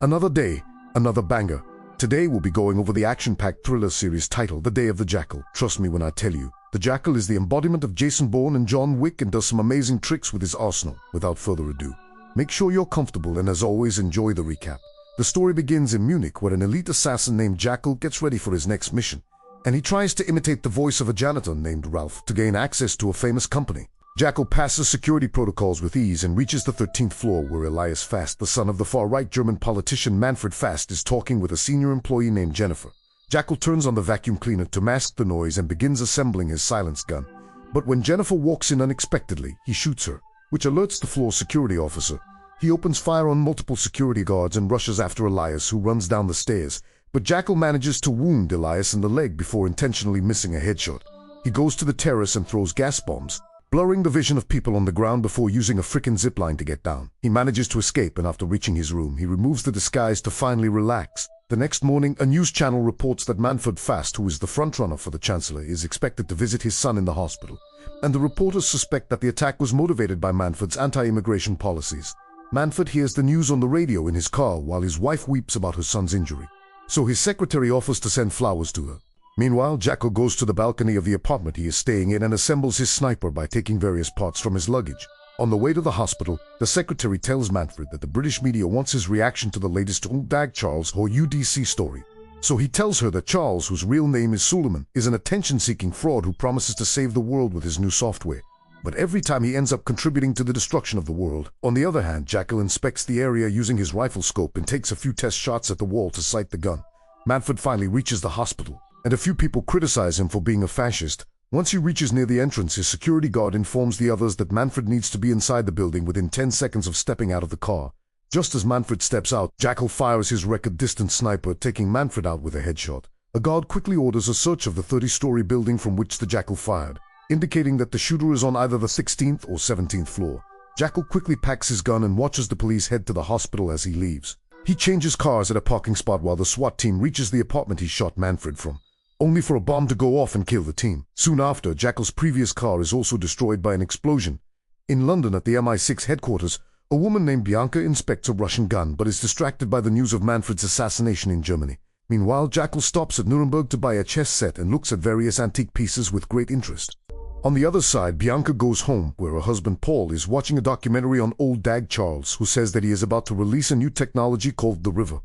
Another day, another banger. Today we'll be going over the action-packed thriller series titled The Day of the Jackal. Trust me when I tell you, the Jackal is the embodiment of Jason Bourne and John Wick and does some amazing tricks with his arsenal. Without further ado, make sure you're comfortable and as always enjoy the recap. The story begins in Munich where an elite assassin named Jackal gets ready for his next mission, and he tries to imitate the voice of a janitor named Ralph to gain access to a famous company. Jackal passes security protocols with ease and reaches the 13th floor where Elias Fast, the son of the far-right German politician Manfred Fast, is talking with a senior employee named Jennifer. Jackal turns on the vacuum cleaner to mask the noise and begins assembling his silenced gun. But when Jennifer walks in unexpectedly, he shoots her, which alerts the floor security officer. He opens fire on multiple security guards and rushes after Elias, who runs down the stairs. But Jackal manages to wound Elias in the leg before intentionally missing a headshot. He goes to the terrace and throws gas bombs, blurring the vision of people on the ground before using a frickin' zipline to get down. He manages to escape, and after reaching his room, he removes the disguise to finally relax. The next morning, a news channel reports that Manfred Fast, who is the frontrunner for the Chancellor, is expected to visit his son in the hospital. And the reporters suspect that the attack was motivated by Manfred's anti-immigration policies. Manfred hears the news on the radio in his car while his wife weeps about her son's injury. So his secretary offers to send flowers to her. Meanwhile, Jackal goes to the balcony of the apartment he is staying in and assembles his sniper by taking various parts from his luggage. On the way to the hospital, the secretary tells Manfred that the British media wants his reaction to the latest Old Dag Charles or UDC story. So he tells her that Charles, whose real name is Suleiman, is an attention-seeking fraud who promises to save the world with his new software. But every time he ends up contributing to the destruction of the world. On the other hand, Jackal inspects the area using his rifle scope and takes a few test shots at the wall to sight the gun. Manfred finally reaches the hospital, and a few people criticize him for being a fascist. Once he reaches near the entrance, his security guard informs the others that Manfred needs to be inside the building within 10 seconds of stepping out of the car. Just as Manfred steps out, Jackal fires his record-distance sniper, taking Manfred out with a headshot. A guard quickly orders a search of the 30-story building from which the Jackal fired, indicating that the shooter is on either the 16th or 17th floor. Jackal quickly packs his gun and watches the police head to the hospital as he leaves. He changes cars at a parking spot while the SWAT team reaches the apartment he shot Manfred from, only for a bomb to go off and kill the team. Soon after, Jackal's previous car is also destroyed by an explosion. In London at the MI6 headquarters, a woman named Bianca inspects a Russian gun but is distracted by the news of Manfred's assassination in Germany. Meanwhile, Jackal stops at Nuremberg to buy a chess set and looks at various antique pieces with great interest. On the other side, Bianca goes home where her husband Paul is watching a documentary on Old Dag Charles, who says that he is about to release a new technology called the River.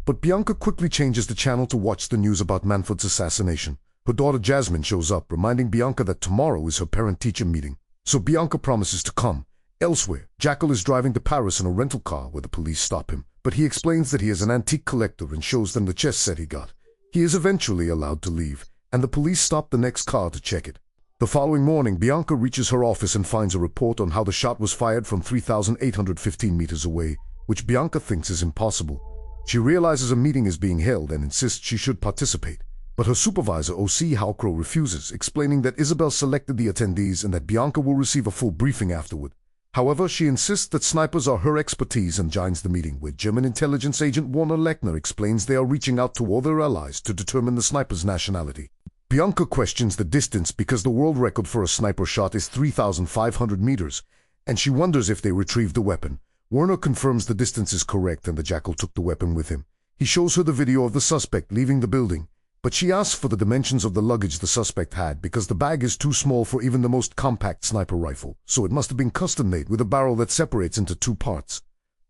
But Bianca quickly changes the channel to watch the news about Manfred's assassination. Her daughter Jasmine shows up, reminding Bianca that tomorrow is her parent-teacher meeting. So Bianca promises to come. Elsewhere, Jackal is driving to Paris in a rental car where the police stop him. But he explains that he is an antique collector and shows them the chess set he got. He is eventually allowed to leave, and the police stop the next car to check it. The following morning, Bianca reaches her office and finds a report on how the shot was fired from 3,815 meters away, which Bianca thinks is impossible. She realizes a meeting is being held and insists she should participate. But her supervisor, O.C. Halcrow, refuses, explaining that Isabel selected the attendees and that Bianca will receive a full briefing afterward. However, she insists that snipers are her expertise and joins the meeting, where German intelligence agent Werner Lechner explains they are reaching out to all their allies to determine the sniper's nationality. Bianca questions the distance because the world record for a sniper shot is 3,500 meters, and she wonders if they retrieved the weapon. Werner confirms the distance is correct and the Jackal took the weapon with him. He shows her the video of the suspect leaving the building, but she asks for the dimensions of the luggage the suspect had because the bag is too small for even the most compact sniper rifle, so it must have been custom-made with a barrel that separates into two parts.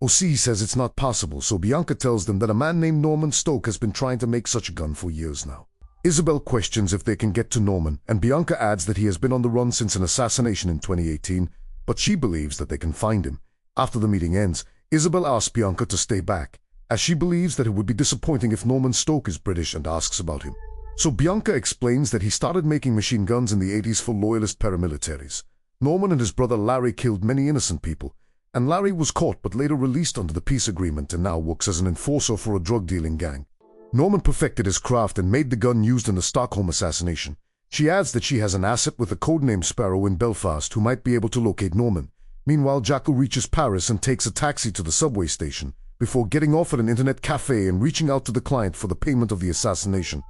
O.C. says it's not possible, so Bianca tells them that a man named Norman Stoke has been trying to make such a gun for years now. Isabel questions if they can get to Norman, and Bianca adds that he has been on the run since an assassination in 2018, but she believes that they can find him. After the meeting ends, Isabel asks Bianca to stay back, as she believes that it would be disappointing if Norman Stoke is British and asks about him. So Bianca explains that he started making machine guns in the 80s for loyalist paramilitaries. Norman and his brother Larry killed many innocent people, and Larry was caught but later released under the peace agreement and now works as an enforcer for a drug-dealing gang. Norman perfected his craft and made the gun used in the Stockholm assassination. She adds that she has an asset with a codename Sparrow in Belfast who might be able to locate Norman. Meanwhile, Jackal reaches Paris and takes a taxi to the subway station before getting off at an internet cafe and reaching out to the client for the payment of the assassination.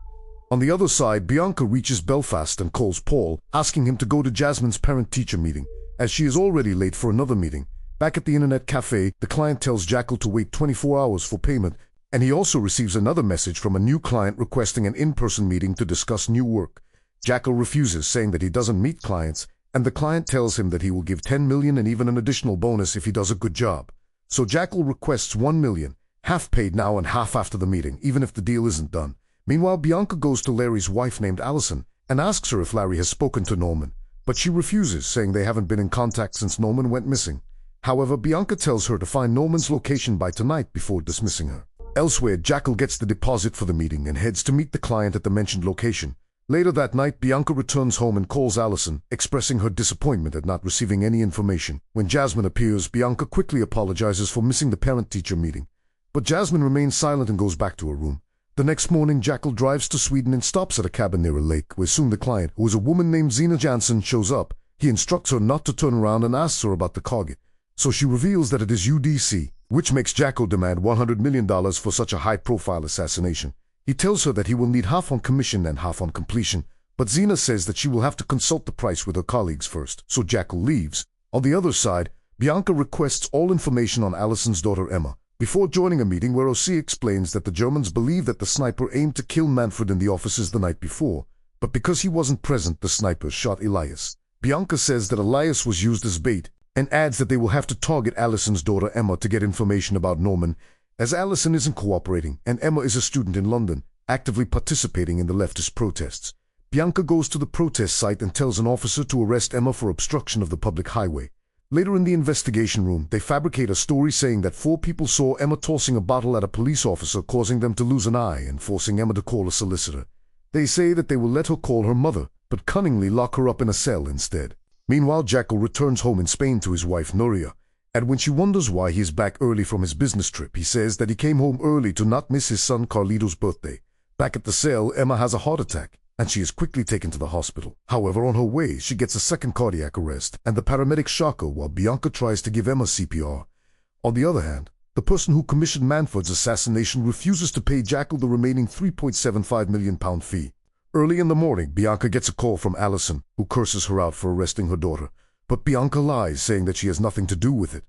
On the other side, Bianca reaches Belfast and calls Paul, asking him to go to Jasmine's parent-teacher meeting, as she is already late for another meeting. Back at the internet cafe, the client tells Jackal to wait 24 hours for payment And he also receives another message from a new client requesting an in-person meeting to discuss new work. Jackal refuses, saying that he doesn't meet clients, and the client tells him that he will give 10 million and even an additional bonus if he does a good job. So Jackal requests 1 million, half paid now and half after the meeting, even if the deal isn't done. Meanwhile, Bianca goes to Larry's wife named Allison and asks her if Larry has spoken to Norman, but she refuses, saying they haven't been in contact since Norman went missing. However, Bianca tells her to find Norman's location by tonight before dismissing her. Elsewhere, Jackal gets the deposit for the meeting and heads to meet the client at the mentioned location. Later that night, Bianca returns home and calls Allison, expressing her disappointment at not receiving any information. When Jasmine appears, Bianca quickly apologizes for missing the parent-teacher meeting. But Jasmine remains silent and goes back to her room. The next morning, Jackal drives to Sweden and stops at a cabin near a lake, where soon the client, who is a woman named Zina Jansson, shows up. He instructs her not to turn around and asks her about the target. So she reveals that it is UDC, which makes Jackal demand $100 million for such a high-profile assassination. He tells her that he will need half on commission and half on completion, but Zina says that she will have to consult the price with her colleagues first, so Jackal leaves. On the other side, Bianca requests all information on Allison's daughter Emma, before joining a meeting where OC explains that the Germans believe that the sniper aimed to kill Manfred in the offices the night before, but because he wasn't present, the sniper shot Elias. Bianca says that Elias was used as bait, and adds that they will have to target Allison's daughter Emma to get information about Norman, as Allison isn't cooperating and Emma is a student in London, actively participating in the leftist protests. Bianca goes to the protest site and tells an officer to arrest Emma for obstruction of the public highway. Later in the investigation room, they fabricate a story saying that 4 people saw Emma tossing a bottle at a police officer, causing them to lose an eye and forcing Emma to call a solicitor. They say that they will let her call her mother, but cunningly lock her up in a cell instead. Meanwhile, Jackal returns home in Spain to his wife Nuria, and when she wonders why he is back early from his business trip, he says that he came home early to not miss his son Carlito's birthday. Back at the cell, Emma has a heart attack, and she is quickly taken to the hospital. However, on her way, she gets a second cardiac arrest, and the paramedics shock her while Bianca tries to give Emma CPR. On the other hand, the person who commissioned Manfred's assassination refuses to pay Jackal the remaining £3.75 million fee. Early in the morning, Bianca gets a call from Allison, who curses her out for arresting her daughter. But Bianca lies, saying that she has nothing to do with it.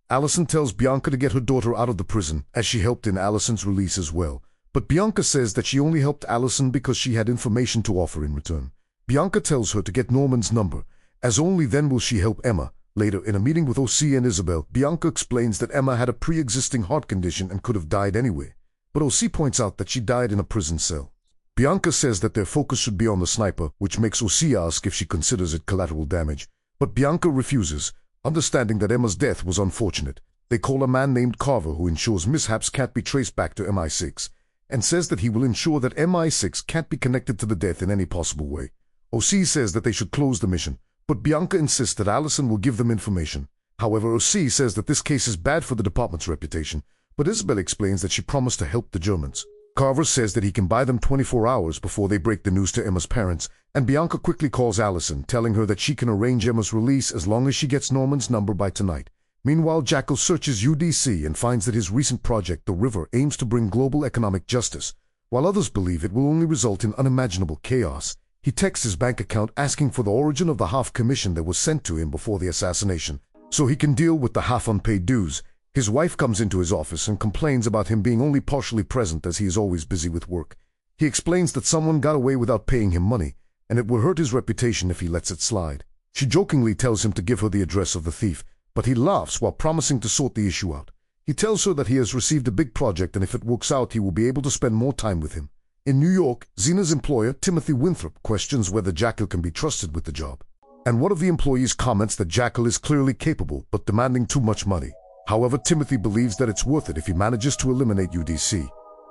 Allison tells Bianca to get her daughter out of the prison, as she helped in Allison's release as well. But Bianca says that she only helped Allison because she had information to offer in return. Bianca tells her to get Norman's number, as only then will she help Emma. Later, in a meeting with OC and Isabel, Bianca explains that Emma had a pre-existing heart condition and could have died anyway. But OC points out that she died in a prison cell. Bianca says that their focus should be on the sniper, which makes OC ask if she considers it collateral damage. But Bianca refuses, understanding that Emma's death was unfortunate. They call a man named Carver who ensures mishaps can't be traced back to MI6, and says that he will ensure that MI6 can't be connected to the death in any possible way. OC says that they should close the mission, but Bianca insists that Allison will give them information. However, OC says that this case is bad for the department's reputation, but Isabel explains that she promised to help the Germans. Carver says that he can buy them 24 hours before they break the news to Emma's parents, and Bianca quickly calls Allison, telling her that she can arrange Emma's release as long as she gets Norman's number by tonight. Meanwhile, Jackal searches UDC and finds that his recent project, The River, aims to bring global economic justice, while others believe it will only result in unimaginable chaos. He texts his bank account asking for the origin of the half commission that was sent to him before the assassination, so he can deal with the half unpaid dues. His wife comes into his office and complains about him being only partially present as he is always busy with work. He explains that someone got away without paying him money, and it will hurt his reputation if he lets it slide. She jokingly tells him to give her the address of the thief, but he laughs while promising to sort the issue out. He tells her that he has received a big project and if it works out, he will be able to spend more time with him. In New York, Zena's employer, Timothy Winthrop, questions whether Jackal can be trusted with the job. And one of the employees comments that Jackal is clearly capable, but demanding too much money. However, Timothy believes that it's worth it if he manages to eliminate UDC.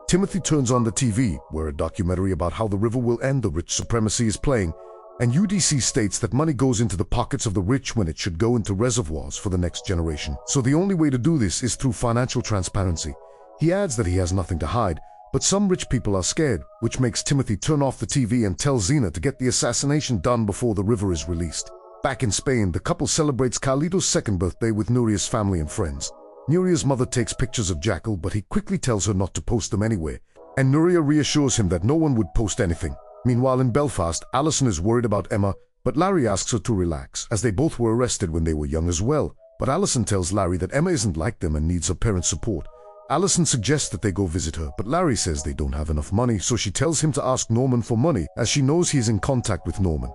Timothy turns on the TV, where a documentary about how the river will end the rich supremacy is playing, and UDC states that money goes into the pockets of the rich when it should go into reservoirs for the next generation. So the only way to do this is through financial transparency. He adds that he has nothing to hide, but some rich people are scared, which makes Timothy turn off the TV and tell Zina to get the assassination done before the river is released. Back in Spain, the couple celebrates Carlito's second birthday with Nuria's family and friends. Nuria's mother takes pictures of Jackal, but he quickly tells her not to post them anyway, and Nuria reassures him that no one would post anything. Meanwhile, in Belfast, Allison is worried about Emma, but Larry asks her to relax, as they both were arrested when they were young as well. But Allison tells Larry that Emma isn't like them and needs her parents' support. Allison suggests that they go visit her, but Larry says they don't have enough money, so she tells him to ask Norman for money, as she knows he is in contact with Norman.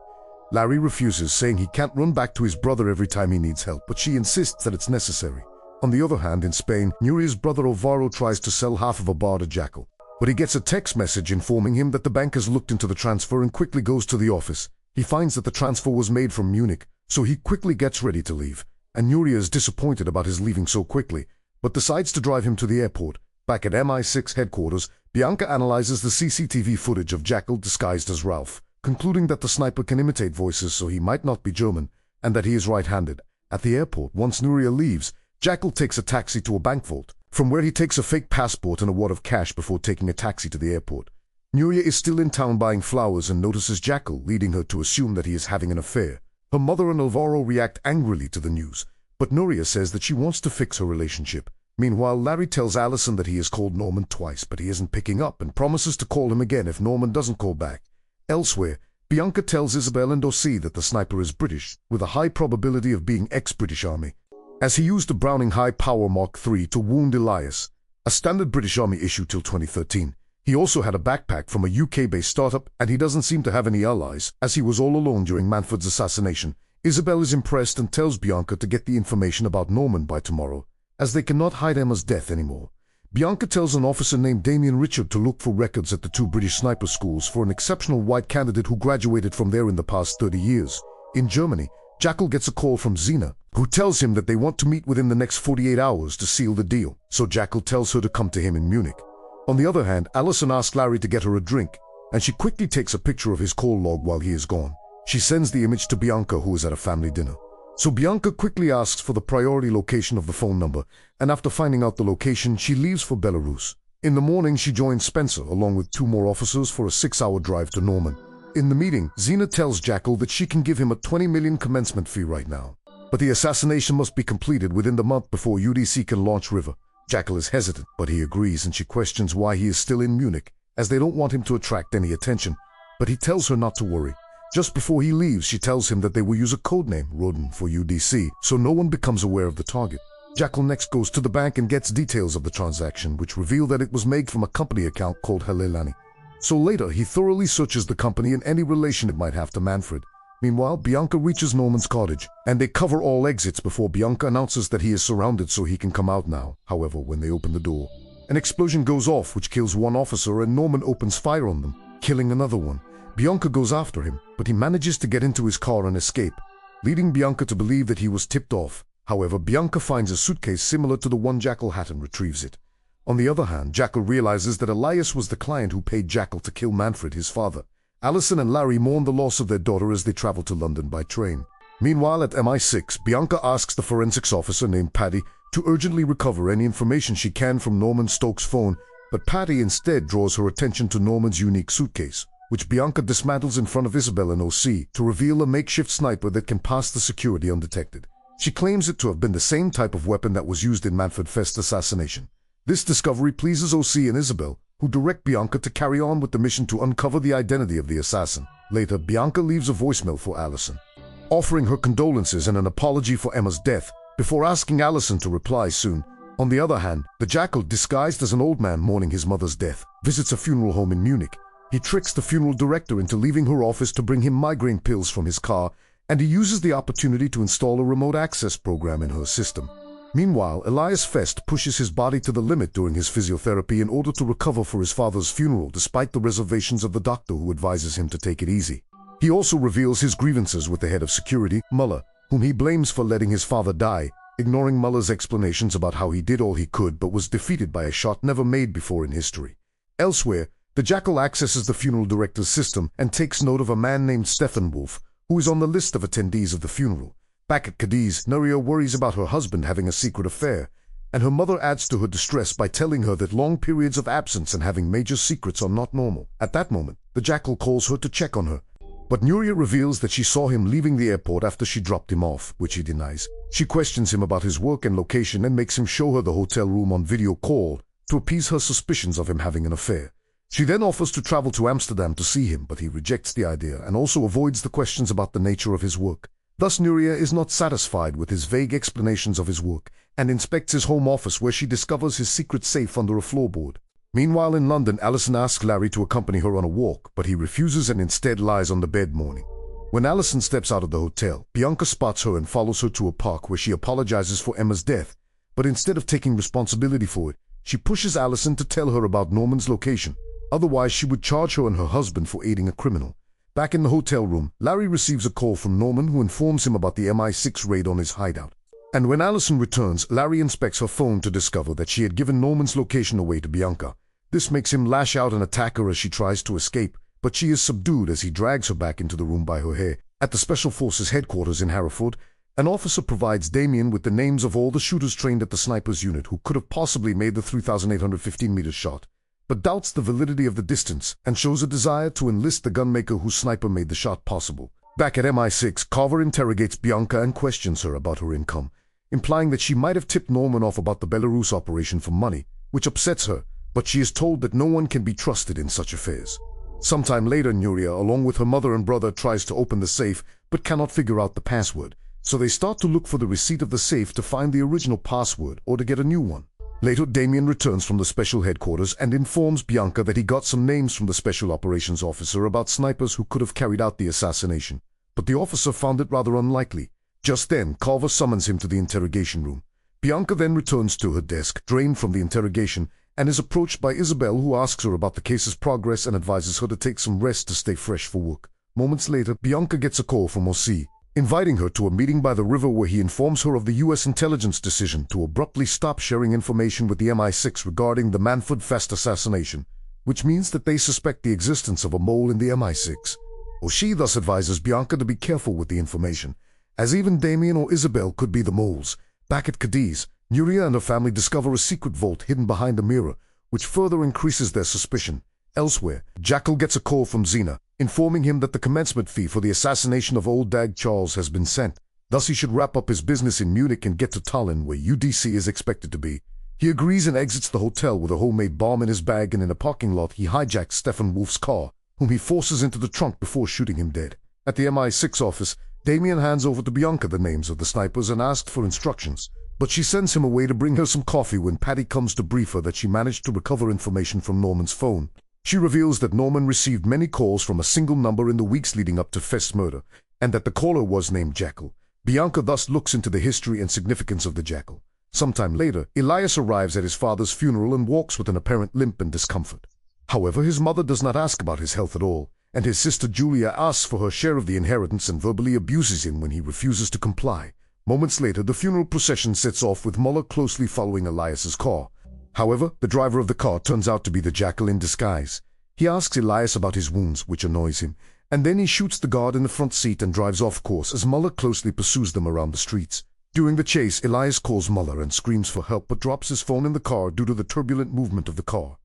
Larry refuses, saying he can't run back to his brother every time he needs help, but she insists that it's necessary. On the other hand, in Spain, Nuria's brother Alvaro tries to sell half of a bar to Jackal, but he gets a text message informing him that the bank has looked into the transfer and quickly goes to the office. He finds that the transfer was made from Munich, so he quickly gets ready to leave, and Nuria is disappointed about his leaving so quickly, but decides to drive him to the airport. Back at MI6 headquarters, Bianca analyzes the CCTV footage of Jackal disguised as Ralph, concluding that the sniper can imitate voices, so he might not be German, and that he is right-handed. At the airport, once Nuria leaves, Jackal takes a taxi to a bank vault, from where he takes a fake passport and a wad of cash before taking a taxi to the airport. Nuria is still in town buying flowers and notices Jackal, leading her to assume that he is having an affair. Her mother and Alvaro react angrily to the news, but Nuria says that she wants to fix her relationship. Meanwhile, Larry tells Allison that he has called Norman twice, but he isn't picking up, and promises to call him again if Norman doesn't call back. Elsewhere, Bianca tells Isabel and Ossie that the sniper is British, with a high probability of being ex-British Army, as he used a Browning High Power Mark III to wound Elias, a standard British Army issue till 2013. He also had a backpack from a UK-based startup, and he doesn't seem to have any allies, as he was all alone during Manfred's assassination. Isabel is impressed and tells Bianca to get the information about Norman by tomorrow, as they cannot hide Emma's death anymore. Bianca tells an officer named Damien Richard to look for records at the 2 British sniper schools for an exceptional white candidate who graduated from there in the past 30 years. In Germany, Jackal gets a call from Zina, who tells him that they want to meet within the next 48 hours to seal the deal, so Jackal tells her to come to him in Munich. On the other hand, Allison asks Larry to get her a drink, and she quickly takes a picture of his call log while he is gone. She sends the image to Bianca, who is at a family dinner. So Bianca quickly asks for the priority location of the phone number, and after finding out the location, she leaves for Belarus. In the morning, she joins Spencer, along with 2 more officers, for a 6-hour drive to Norman. In the meeting, Zina tells Jackal that she can give him a 20 million commencement fee right now, but the assassination must be completed within the month before UDC can launch River. Jackal is hesitant, but he agrees, and she questions why he is still in Munich, as they don't want him to attract any attention, but he tells her not to worry. Just before he leaves, she tells him that they will use a codename, Rodin, for UDC, so no one becomes aware of the target. Jackal next goes to the bank and gets details of the transaction, which reveal that it was made from a company account called Halilani. So later, he thoroughly searches the company and any relation it might have to Manfred. Meanwhile, Bianca reaches Norman's cottage, and they cover all exits before Bianca announces that he is surrounded so he can come out now. However, when they open the door, an explosion goes off which kills 1 officer, and Norman opens fire on them, killing another one. Bianca goes after him, but he manages to get into his car and escape, leading Bianca to believe that he was tipped off. However, Bianca finds a suitcase similar to the one Jackal had and retrieves it. On the other hand, Jackal realizes that Elias was the client who paid Jackal to kill Manfred, his father. Allison and Larry mourn the loss of their daughter as they travel to London by train. Meanwhile, at MI6, Bianca asks the forensics officer named Paddy to urgently recover any information she can from Norman Stokes' phone, but Paddy instead draws her attention to Norman's unique suitcase, which Bianca dismantles in front of Isabel and OC to reveal a makeshift sniper that can pass the security undetected. She claims it to have been the same type of weapon that was used in Manfred Fest's assassination. This discovery pleases OC and Isabel, who direct Bianca to carry on with the mission to uncover the identity of the assassin. Later, Bianca leaves a voicemail for Allison, offering her condolences and an apology for Emma's death, before asking Allison to reply soon. On the other hand, the Jackal, disguised as an old man mourning his mother's death, visits a funeral home in Munich. He tricks the funeral director into leaving her office to bring him migraine pills from his car, and he uses the opportunity to install a remote access program in her system. Meanwhile, Elias Fest pushes his body to the limit during his physiotherapy in order to recover for his father's funeral, despite the reservations of the doctor who advises him to take it easy. He also reveals his grievances with the head of security, Muller, whom he blames for letting his father die, ignoring Muller's explanations about how he did all he could but was defeated by a shot never made before in history. Elsewhere, the Jackal accesses the funeral director's system and takes note of a man named Stefan Wolf, who is on the list of attendees of the funeral. Back at Cadiz, Nuria worries about her husband having a secret affair, and her mother adds to her distress by telling her that long periods of absence and having major secrets are not normal. At that moment, the Jackal calls her to check on her, but Nuria reveals that she saw him leaving the airport after she dropped him off, which he denies. She questions him about his work and location and makes him show her the hotel room on video call to appease her suspicions of him having an affair. She then offers to travel to Amsterdam to see him, but he rejects the idea and also avoids the questions about the nature of his work. Thus Nuria is not satisfied with his vague explanations of his work and inspects his home office, where she discovers his secret safe under a floorboard. Meanwhile in London, Alison asks Larry to accompany her on a walk, but he refuses and instead lies on the bed mourning. When Alison steps out of the hotel, Bianca spots her and follows her to a park where she apologizes for Emma's death, but instead of taking responsibility for it, she pushes Alison to tell her about Norman's location. Otherwise, she would charge her and her husband for aiding a criminal. Back in the hotel room, Larry receives a call from Norman, who informs him about the MI6 raid on his hideout. And when Alison returns, Larry inspects her phone to discover that she had given Norman's location away to Bianca. This makes him lash out and attack her as she tries to escape, but she is subdued as he drags her back into the room by her hair. At the Special Forces headquarters in Hereford, an officer provides Damien with the names of all the shooters trained at the snipers unit who could have possibly made the 3,815-meter shot, but doubts the validity of the distance and shows a desire to enlist the gunmaker whose sniper made the shot possible. Back at MI6, Carver interrogates Bianca and questions her about her income, implying that she might have tipped Norman off about the Belarus operation for money, which upsets her, but she is told that no one can be trusted in such affairs. Sometime later, Nuria, along with her mother and brother, tries to open the safe but cannot figure out the password, so they start to look for the receipt of the safe to find the original password or to get a new one. Later, Damien returns from the special headquarters and informs Bianca that he got some names from the special operations officer about snipers who could have carried out the assassination, but the officer found it rather unlikely. Just then, Carver summons him to the interrogation room. Bianca then returns to her desk, drained from the interrogation, and is approached by Isabel, who asks her about the case's progress and advises her to take some rest to stay fresh for work. Moments later, Bianca gets a call from Ossie, inviting her to a meeting by the river where he informs her of the U.S. intelligence decision to abruptly stop sharing information with the MI6 regarding the Manfred Fest assassination, which means that they suspect the existence of a mole in the MI6. Ossie thus advises Bianca to be careful with the information, as even Damien or Isabel could be the moles. Back at Cadiz, Nuria and her family discover a secret vault hidden behind a mirror, which further increases their suspicion. Elsewhere, Jackal gets a call from Zena, informing him that the commencement fee for the assassination of old Dag Charles has been sent. Thus he should wrap up his business in Munich and get to Tallinn, where UDC is expected to be. He agrees and exits the hotel with a homemade bomb in his bag, and in a parking lot he hijacks Stefan Wolf's car, whom he forces into the trunk before shooting him dead. At the MI6 office, Damien hands over to Bianca the names of the snipers and asks for instructions, but she sends him away to bring her some coffee when Patty comes to brief her that she managed to recover information from Norman's phone. She reveals that Norman received many calls from a single number in the weeks leading up to Fest's murder, and that the caller was named Jackal. Bianca thus looks into the history and significance of the Jackal. Sometime later, Elias arrives at his father's funeral and walks with an apparent limp and discomfort. However, his mother does not ask about his health at all, and his sister Julia asks for her share of the inheritance and verbally abuses him when he refuses to comply. Moments later, the funeral procession sets off with Muller closely following Elias's car. However, the driver of the car turns out to be the Jackal in disguise. He asks Elias about his wounds, which annoys him, and then he shoots the guard in the front seat and drives off course as Muller closely pursues them around the streets. During the chase, Elias calls Muller and screams for help but drops his phone in the car due to the turbulent movement of the car.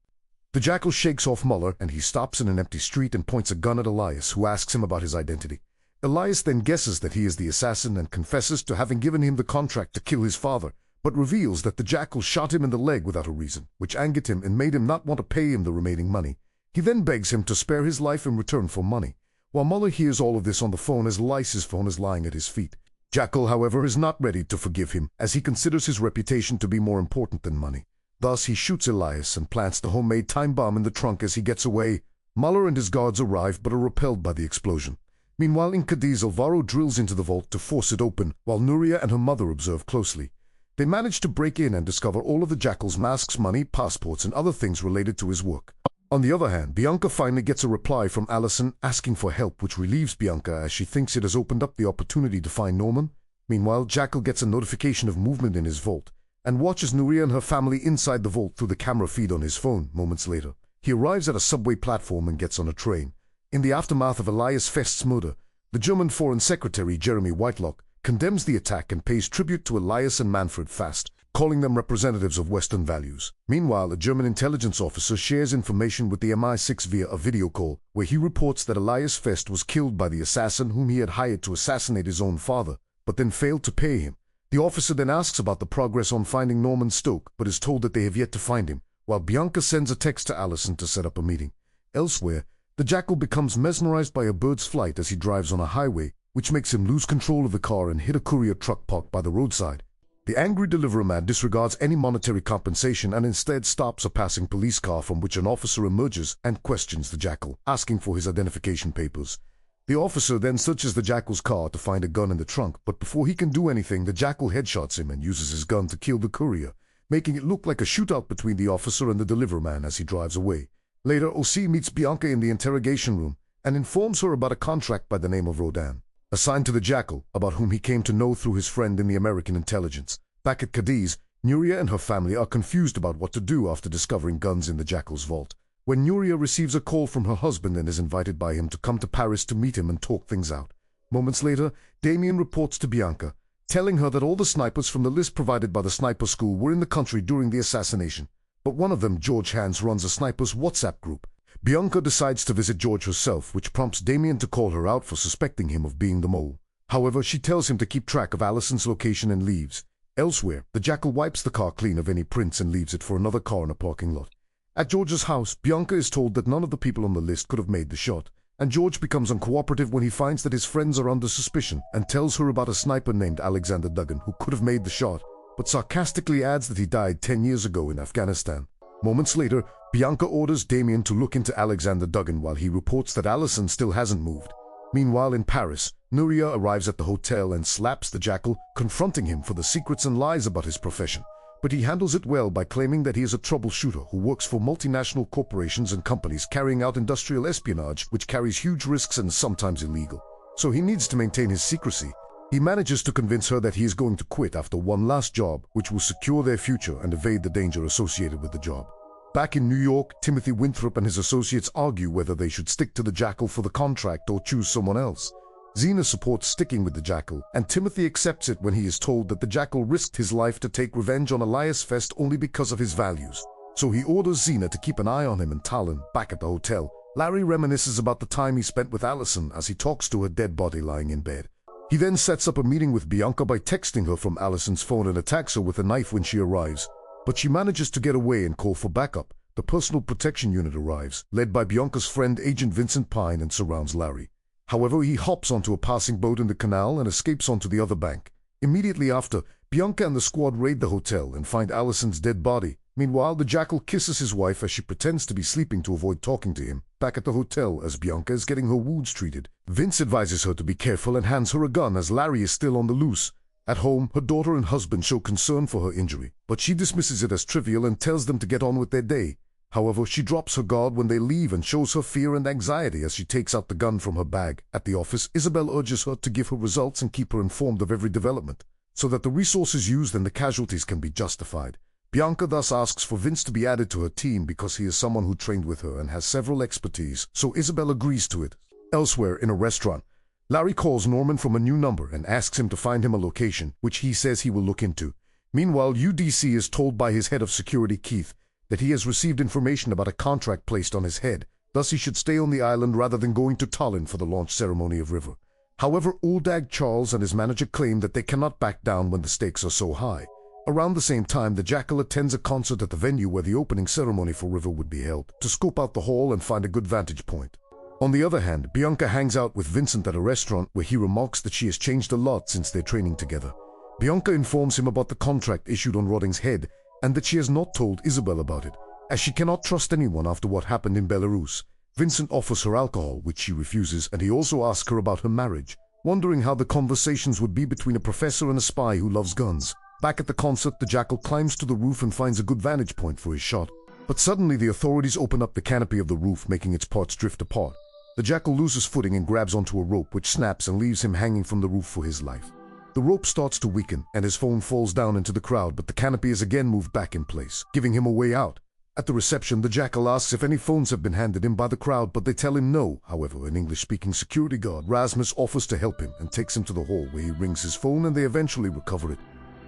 The Jackal shakes off Muller and he stops in an empty street and points a gun at Elias, who asks him about his identity. Elias then guesses that he is the assassin and confesses to having given him the contract to kill his father, but reveals that the Jackal shot him in the leg without a reason, which angered him and made him not want to pay him the remaining money. He then begs him to spare his life in return for money. While Muller hears all of this on the phone as Elias's phone is lying at his feet. Jackal, however, is not ready to forgive him, as he considers his reputation to be more important than money. Thus, he shoots Elias and plants the homemade time bomb in the trunk as he gets away. Muller and his guards arrive but are repelled by the explosion. Meanwhile, in Cadiz, Alvaro drills into the vault to force it open, while Nuria and her mother observe closely. They manage to break in and discover all of the Jackal's masks, money, passports, and other things related to his work. On the other hand, Bianca finally gets a reply from Alison asking for help, which relieves Bianca as she thinks it has opened up the opportunity to find Norman. Meanwhile, Jackal gets a notification of movement in his vault and watches Nuria and her family inside the vault through the camera feed on his phone. Moments later, he arrives at a subway platform and gets on a train. In the aftermath of Elias Fest's murder, the German Foreign Secretary Jeremy Whitelock condemns the attack and pays tribute to Elias and Manfred Fest, calling them representatives of Western values. Meanwhile, a German intelligence officer shares information with the MI6 via a video call, where he reports that Elias Fest was killed by the assassin whom he had hired to assassinate his own father, but then failed to pay him. The officer then asks about the progress on finding Norman Stoke, but is told that they have yet to find him, while Bianca sends a text to Alison to set up a meeting. Elsewhere, the Jackal becomes mesmerized by a bird's flight as he drives on a highway, which makes him lose control of the car and hit a courier truck parked by the roadside. The angry deliverer man disregards any monetary compensation and instead stops a passing police car from which an officer emerges and questions the Jackal, asking for his identification papers. The officer then searches the Jackal's car to find a gun in the trunk, but before he can do anything, the Jackal headshots him and uses his gun to kill the courier, making it look like a shootout between the officer and the deliverer man as he drives away. Later, O.C. meets Bianca in the interrogation room and informs her about a contract by the name of Rodan, assigned to the Jackal, about whom he came to know through his friend in the American intelligence. Back at Cadiz, Nuria and her family are confused about what to do after discovering guns in the Jackal's vault. When Nuria receives a call from her husband and is invited by him to come to Paris to meet him and talk things out. Moments later, Damien reports to Bianca, telling her that all the snipers from the list provided by the sniper school were in the country during the assassination. But one of them, George Hans, runs a sniper's WhatsApp group. Bianca decides to visit George herself, which prompts Damien to call her out for suspecting him of being the mole. However, she tells him to keep track of Allison's location and leaves. Elsewhere, the Jackal wipes the car clean of any prints and leaves it for another car in a parking lot. At George's house, Bianca is told that none of the people on the list could have made the shot, and George becomes uncooperative when he finds that his friends are under suspicion and tells her about a sniper named Alexander Duggan who could have made the shot, but sarcastically adds that he died 10 years ago in Afghanistan. Moments later, Bianca orders Damien to look into Alexander Duggan while he reports that Allison still hasn't moved. Meanwhile, in Paris, Nuria arrives at the hotel and slaps the Jackal, confronting him for the secrets and lies about his profession. But he handles it well by claiming that he is a troubleshooter who works for multinational corporations and companies carrying out industrial espionage, which carries huge risks and is sometimes illegal. So he needs to maintain his secrecy. He manages to convince her that he is going to quit after one last job, which will secure their future and evade the danger associated with the job. Back in New York, Timothy Winthrop and his associates argue whether they should stick to the Jackal for the contract or choose someone else. Xena supports sticking with the Jackal, and Timothy accepts it when he is told that the Jackal risked his life to take revenge on Elias Fest only because of his values. So he orders Xena to keep an eye on him and Talon. Back at the hotel, Larry reminisces about the time he spent with Allison as he talks to her dead body lying in bed. He then sets up a meeting with Bianca by texting her from Allison's phone and attacks her with a knife when she arrives. But she manages to get away and call for backup. The personal protection unit arrives, led by Bianca's friend Agent Vincent Pine, and surrounds Larry. However, he hops onto a passing boat in the canal and escapes onto the other bank. Immediately after, Bianca and the squad raid the hotel and find Allison's dead body. Meanwhile, the Jackal kisses his wife as she pretends to be sleeping to avoid talking to him. Back at the hotel, as Bianca is getting her wounds treated, Vince advises her to be careful and hands her a gun as Larry is still on the loose. At home, her daughter and husband show concern for her injury, but she dismisses it as trivial and tells them to get on with their day. However, she drops her guard when they leave and shows her fear and anxiety as she takes out the gun from her bag. At the office, Isabel urges her to give her results and keep her informed of every development, so that the resources used and the casualties can be justified. Bianca thus asks for Vince to be added to her team because he is someone who trained with her and has several expertise, so Isabel agrees to it. Elsewhere, in a restaurant, Larry calls Norman from a new number and asks him to find him a location, which he says he will look into. Meanwhile, UDC is told by his head of security, Keith, that he has received information about a contract placed on his head, thus he should stay on the island rather than going to Tallinn for the launch ceremony of River. However, Uldag Charles and his manager claim that they cannot back down when the stakes are so high. Around the same time, the Jackal attends a concert at the venue where the opening ceremony for River would be held, to scope out the hall and find a good vantage point. On the other hand, Bianca hangs out with Vincent at a restaurant where he remarks that she has changed a lot since their training together. Bianca informs him about the contract issued on Rodding's head and that she has not told Isabel about it, as she cannot trust anyone after what happened in Belarus. Vincent offers her alcohol, which she refuses, and he also asks her about her marriage, wondering how the conversations would be between a professor and a spy who loves guns. Back at the concert, the Jackal climbs to the roof and finds a good vantage point for his shot. But suddenly the authorities open up the canopy of the roof, making its parts drift apart. The Jackal loses footing and grabs onto a rope, which snaps and leaves him hanging from the roof for his life. The rope starts to weaken, and his phone falls down into the crowd, but the canopy is again moved back in place, giving him a way out. At the reception, the Jackal asks if any phones have been handed him by the crowd, but they tell him no. However, an English-speaking security guard, Rasmus, offers to help him and takes him to the hall where he rings his phone and they eventually recover it.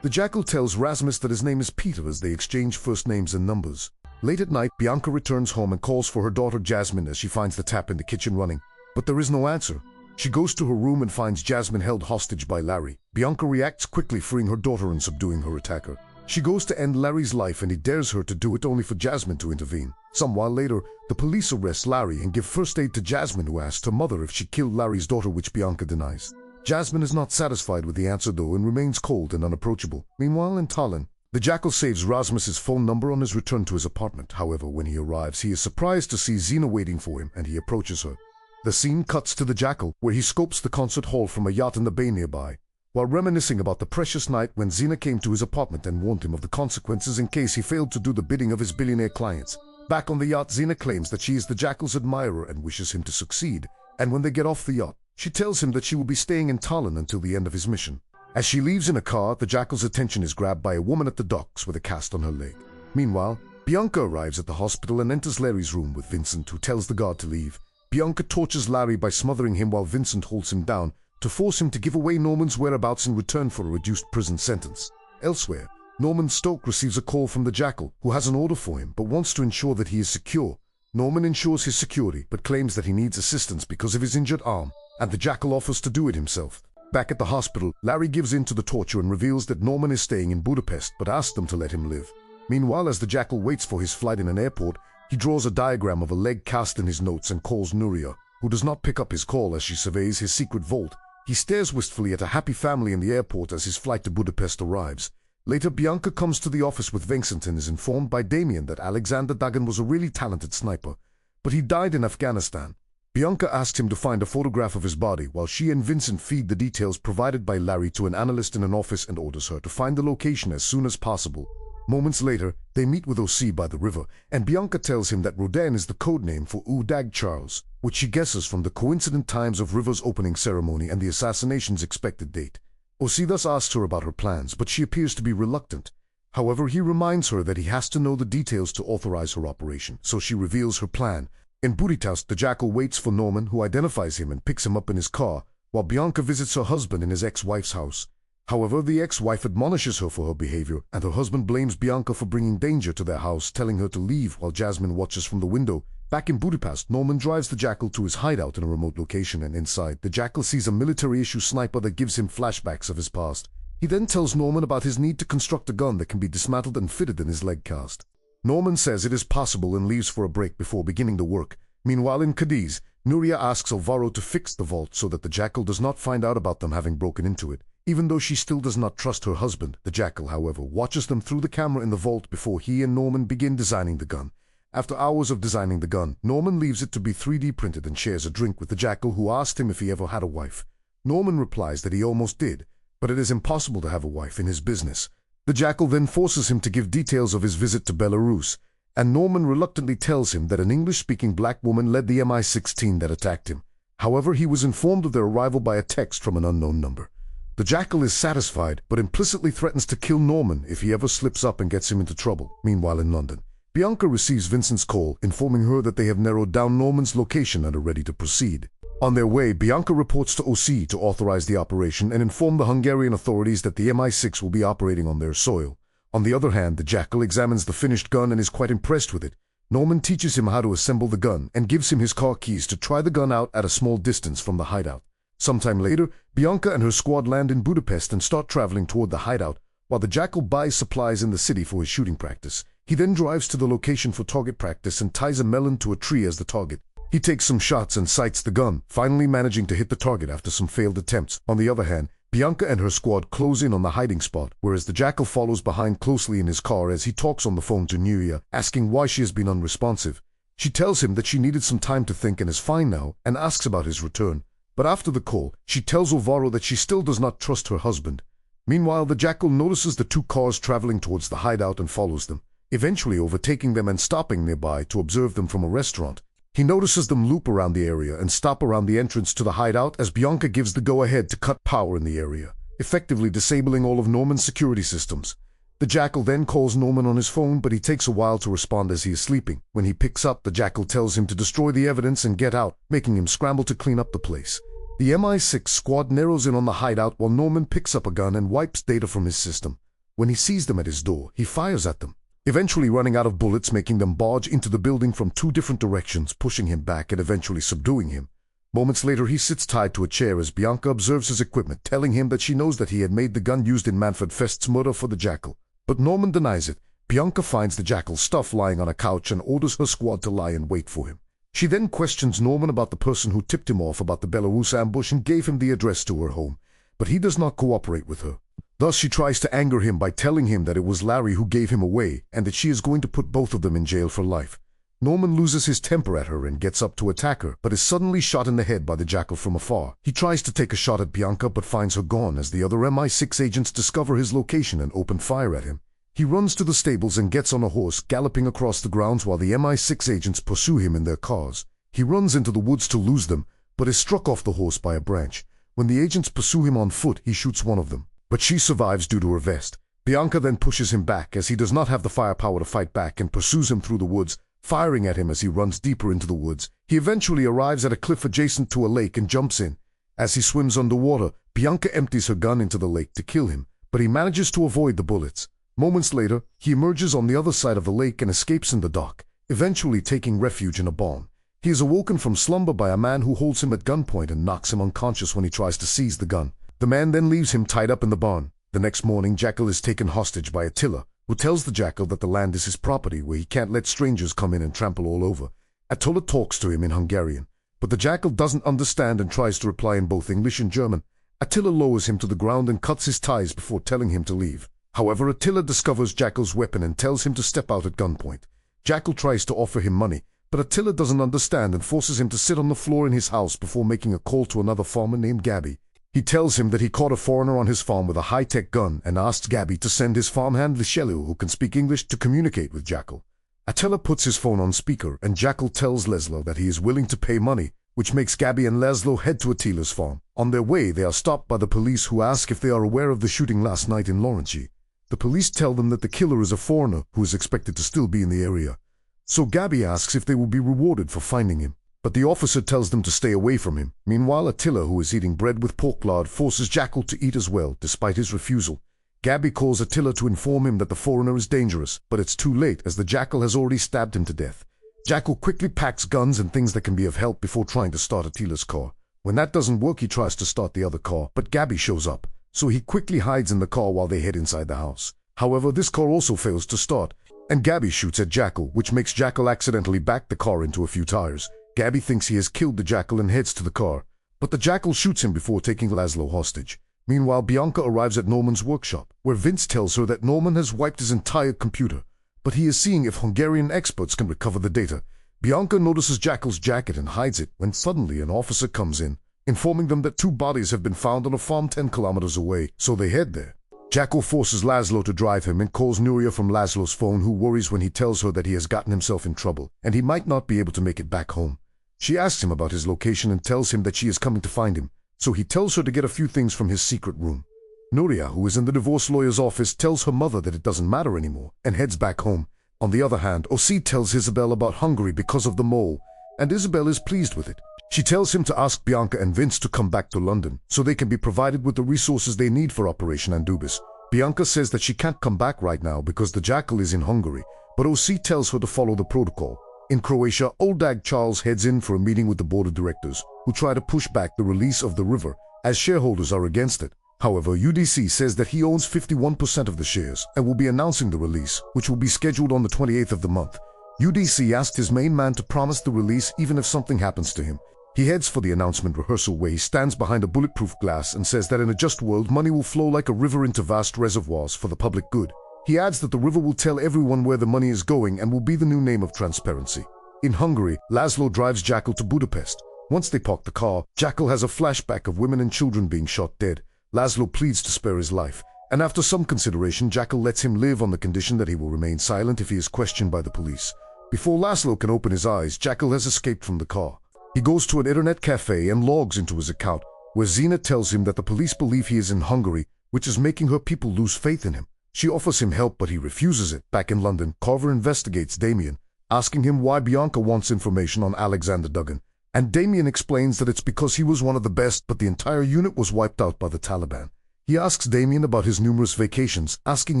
The Jackal tells Rasmus that his name is Peter as they exchange first names and numbers. Late at night, Bianca returns home and calls for her daughter Jasmine as she finds the tap in the kitchen running, but there is no answer. She goes to her room and finds Jasmine held hostage by Larry. Bianca reacts quickly, freeing her daughter and subduing her attacker. She goes to end Larry's life and he dares her to do it only for Jasmine to intervene. Some while later, the police arrest Larry and give first aid to Jasmine, who asks her mother if she killed Larry's daughter, which Bianca denies. Jasmine is not satisfied with the answer though and remains cold and unapproachable. Meanwhile, in Tallinn, the Jackal saves Rasmus's phone number on his return to his apartment. However, when he arrives, he is surprised to see Xena waiting for him and he approaches her. The scene cuts to the Jackal, where he scopes the concert hall from a yacht in the bay nearby, while reminiscing about the precious night when Xena came to his apartment and warned him of the consequences in case he failed to do the bidding of his billionaire clients. Back on the yacht, Xena claims that she is the Jackal's admirer and wishes him to succeed, and when they get off the yacht, she tells him that she will be staying in Tallinn until the end of his mission. As she leaves in a car, the Jackal's attention is grabbed by a woman at the docks with a cast on her leg. Meanwhile, Bianca arrives at the hospital and enters Larry's room with Vincent, who tells the guard to leave. Bianca tortures Larry by smothering him while Vincent holds him down to force him to give away Norman's whereabouts in return for a reduced prison sentence. Elsewhere, Norman Stoke receives a call from the Jackal, who has an order for him but wants to ensure that he is secure. Norman ensures his security but claims that he needs assistance because of his injured arm, and the Jackal offers to do it himself. Back at the hospital, Larry gives in to the torture and reveals that Norman is staying in Budapest but asks them to let him live. Meanwhile, as the Jackal waits for his flight in an airport, he draws a diagram of a leg cast in his notes and calls Nuria, who does not pick up his call as she surveys his secret vault. He stares wistfully at a happy family in the airport as his flight to Budapest arrives. Later, Bianca comes to the office with Vincent and is informed by Damien that Alexander Dagan was a really talented sniper, but he died in Afghanistan. Bianca asks him to find a photograph of his body while she and Vincent feed the details provided by Larry to an analyst in an office and orders her to find the location as soon as possible. Moments later, they meet with O.C. by the river, and Bianca tells him that Rodin is the codename for Udag Charles, which she guesses from the coincident times of River's opening ceremony and the assassination's expected date. O.C. thus asks her about her plans, but she appears to be reluctant. However, he reminds her that he has to know the details to authorize her operation, so she reveals her plan. In Budapest, the Jackal waits for Norman, who identifies him and picks him up in his car, while Bianca visits her husband in his ex-wife's house. However, the ex-wife admonishes her for her behavior, and her husband blames Bianca for bringing danger to their house, telling her to leave while Jasmine watches from the window. Back in Budapest, Norman drives the Jackal to his hideout in a remote location, and inside, the Jackal sees a military-issue sniper that gives him flashbacks of his past. He then tells Norman about his need to construct a gun that can be dismantled and fitted in his leg cast. Norman says it is possible and leaves for a break before beginning the work. Meanwhile, in Cadiz, Nuria asks Alvaro to fix the vault so that the Jackal does not find out about them having broken into it. Even though she still does not trust her husband, the Jackal, however, watches them through the camera in the vault before he and Norman begin designing the gun. After hours of designing the gun, Norman leaves it to be 3D printed and shares a drink with the Jackal, who asked him if he ever had a wife. Norman replies that he almost did, but it is impossible to have a wife in his business. The Jackal then forces him to give details of his visit to Belarus, and Norman reluctantly tells him that an English-speaking black woman led the MI-16 that attacked him. However, he was informed of their arrival by a text from an unknown number. The Jackal is satisfied, but implicitly threatens to kill Norman if he ever slips up and gets him into trouble. Meanwhile, in London, Bianca receives Vincent's call, informing her that they have narrowed down Norman's location and are ready to proceed. On their way, Bianca reports to OC to authorize the operation and inform the Hungarian authorities that the MI6 will be operating on their soil. On the other hand, the Jackal examines the finished gun and is quite impressed with it. Norman teaches him how to assemble the gun and gives him his car keys to try the gun out at a small distance from the hideout. Sometime later, Bianca and her squad land in Budapest and start traveling toward the hideout, while the Jackal buys supplies in the city for his shooting practice. He then drives to the location for target practice and ties a melon to a tree as the target. He takes some shots and sights the gun, finally managing to hit the target after some failed attempts. On the other hand, Bianca and her squad close in on the hiding spot, whereas the Jackal follows behind closely in his car as he talks on the phone to Nuria, asking why she has been unresponsive. She tells him that she needed some time to think and is fine now, and asks about his return. But after the call, she tells Alvaro that she still does not trust her husband. Meanwhile, the Jackal notices the two cars traveling towards the hideout and follows them, eventually overtaking them and stopping nearby to observe them from a restaurant. He notices them loop around the area and stop around the entrance to the hideout as Bianca gives the go-ahead to cut power in the area, effectively disabling all of Norman's security systems. The Jackal then calls Norman on his phone, but he takes a while to respond as he is sleeping. When he picks up, the Jackal tells him to destroy the evidence and get out, making him scramble to clean up the place. The MI6 squad narrows in on the hideout while Norman picks up a gun and wipes data from his system. When he sees them at his door, he fires at them, eventually running out of bullets, making them barge into the building from two different directions, pushing him back and eventually subduing him. Moments later, he sits tied to a chair as Bianca observes his equipment, telling him that she knows that he had made the gun used in Manfred Fest's murder for the Jackal. But Norman denies it. Bianca finds the Jackal's stuff lying on a couch and orders her squad to lie in wait for him. She then questions Norman about the person who tipped him off about the Belarus ambush and gave him the address to her home, but he does not cooperate with her. Thus she tries to anger him by telling him that it was Larry who gave him away and that she is going to put both of them in jail for life. Norman loses his temper at her and gets up to attack her, but is suddenly shot in the head by the Jackal from afar. He tries to take a shot at Bianca but finds her gone as the other MI6 agents discover his location and open fire at him. He runs to the stables and gets on a horse, galloping across the grounds while the MI6 agents pursue him in their cars. He runs into the woods to lose them, but is struck off the horse by a branch. When the agents pursue him on foot, he shoots one of them, but she survives due to her vest. Bianca then pushes him back as he does not have the firepower to fight back and pursues him through the woods, firing at him as he runs deeper into the woods. He eventually arrives at a cliff adjacent to a lake and jumps in. As he swims underwater, Bianca empties her gun into the lake to kill him, but he manages to avoid the bullets. Moments later, he emerges on the other side of the lake and escapes in the dock, eventually taking refuge in a barn. He is awoken from slumber by a man who holds him at gunpoint and knocks him unconscious when he tries to seize the gun. The man then leaves him tied up in the barn. The next morning, Jackal is taken hostage by Attila, who tells the Jackal that the land is his property where he can't let strangers come in and trample all over. Attila talks to him in Hungarian, but the Jackal doesn't understand and tries to reply in both English and German. Attila lowers him to the ground and cuts his ties before telling him to leave. However, Attila discovers Jackal's weapon and tells him to step out at gunpoint. Jackal tries to offer him money, but Attila doesn't understand and forces him to sit on the floor in his house before making a call to another farmer named Gabby. He tells him that he caught a foreigner on his farm with a high-tech gun and asks Gabby to send his farmhand Vishelu, who can speak English, to communicate with Jackal. Attila puts his phone on speaker and Jackal tells Laszlo that he is willing to pay money, which makes Gabby and Laszlo head to Attila's farm. On their way, they are stopped by the police who ask if they are aware of the shooting last night in Laurenci. The police tell them that the killer is a foreigner who is expected to still be in the area. So Gabby asks if they will be rewarded for finding him, but the officer tells them to stay away from him. Meanwhile, Attila, who is eating bread with pork lard, forces Jackal to eat as well, despite his refusal. Gabby calls Attila to inform him that the foreigner is dangerous, but it's too late as the Jackal has already stabbed him to death. Jackal quickly packs guns and things that can be of help before trying to start Attila's car. When that doesn't work, he tries to start the other car, but Gabby shows up, so he quickly hides in the car while they head inside the house. However, this car also fails to start, and Gabby shoots at Jackal, which makes Jackal accidentally back the car into a few tires. Gabby thinks he has killed the Jackal and heads to the car, but the Jackal shoots him before taking Laszlo hostage. Meanwhile, Bianca arrives at Norman's workshop, where Vince tells her that Norman has wiped his entire computer, but he is seeing if Hungarian experts can recover the data. Bianca notices Jackal's jacket and hides it when suddenly an officer comes in, informing them that 2 bodies have been found on a farm 10 kilometers away, so they head there. Jackal forces Laszlo to drive him and calls Nuria from Laszlo's phone, who worries when he tells her that he has gotten himself in trouble and he might not be able to make it back home. She asks him about his location and tells him that she is coming to find him, so he tells her to get a few things from his secret room. Nuria, who is in the divorce lawyer's office, tells her mother that it doesn't matter anymore and heads back home. On the other hand, Osi tells Isabel about Hungary because of the mole, and Isabel is pleased with it. She tells him to ask Bianca and Vince to come back to London so they can be provided with the resources they need for Operation Andubis. Bianca says that she can't come back right now because the Jackal is in Hungary, but OC tells her to follow the protocol. In Croatia, Oldag Charles heads in for a meeting with the board of directors, who try to push back the release of the river, as shareholders are against it. However, UDC says that he owns 51% of the shares and will be announcing the release, which will be scheduled on the 28th of the month. UDC asked his main man to promise the release even if something happens to him. He heads for the announcement rehearsal where he stands behind a bulletproof glass and says that in a just world, money will flow like a river into vast reservoirs for the public good. He adds that the river will tell everyone where the money is going and will be the new name of transparency. In Hungary, Laszlo drives Jackal to Budapest. Once they park the car, Jackal has a flashback of women and children being shot dead. Laszlo pleads to spare his life, and after some consideration, Jackal lets him live on the condition that he will remain silent if he is questioned by the police. Before Laszlo can open his eyes, Jackal has escaped from the car. He goes to an internet cafe and logs into his account, where Zina tells him that the police believe he is in Hungary, which is making her people lose faith in him. She offers him help, but he refuses it. Back in London, Carver investigates Damien, asking him why Bianca wants information on Alexander Duggan, and Damien explains that it's because he was one of the best, but the entire unit was wiped out by the Taliban. He asks Damien about his numerous vacations, asking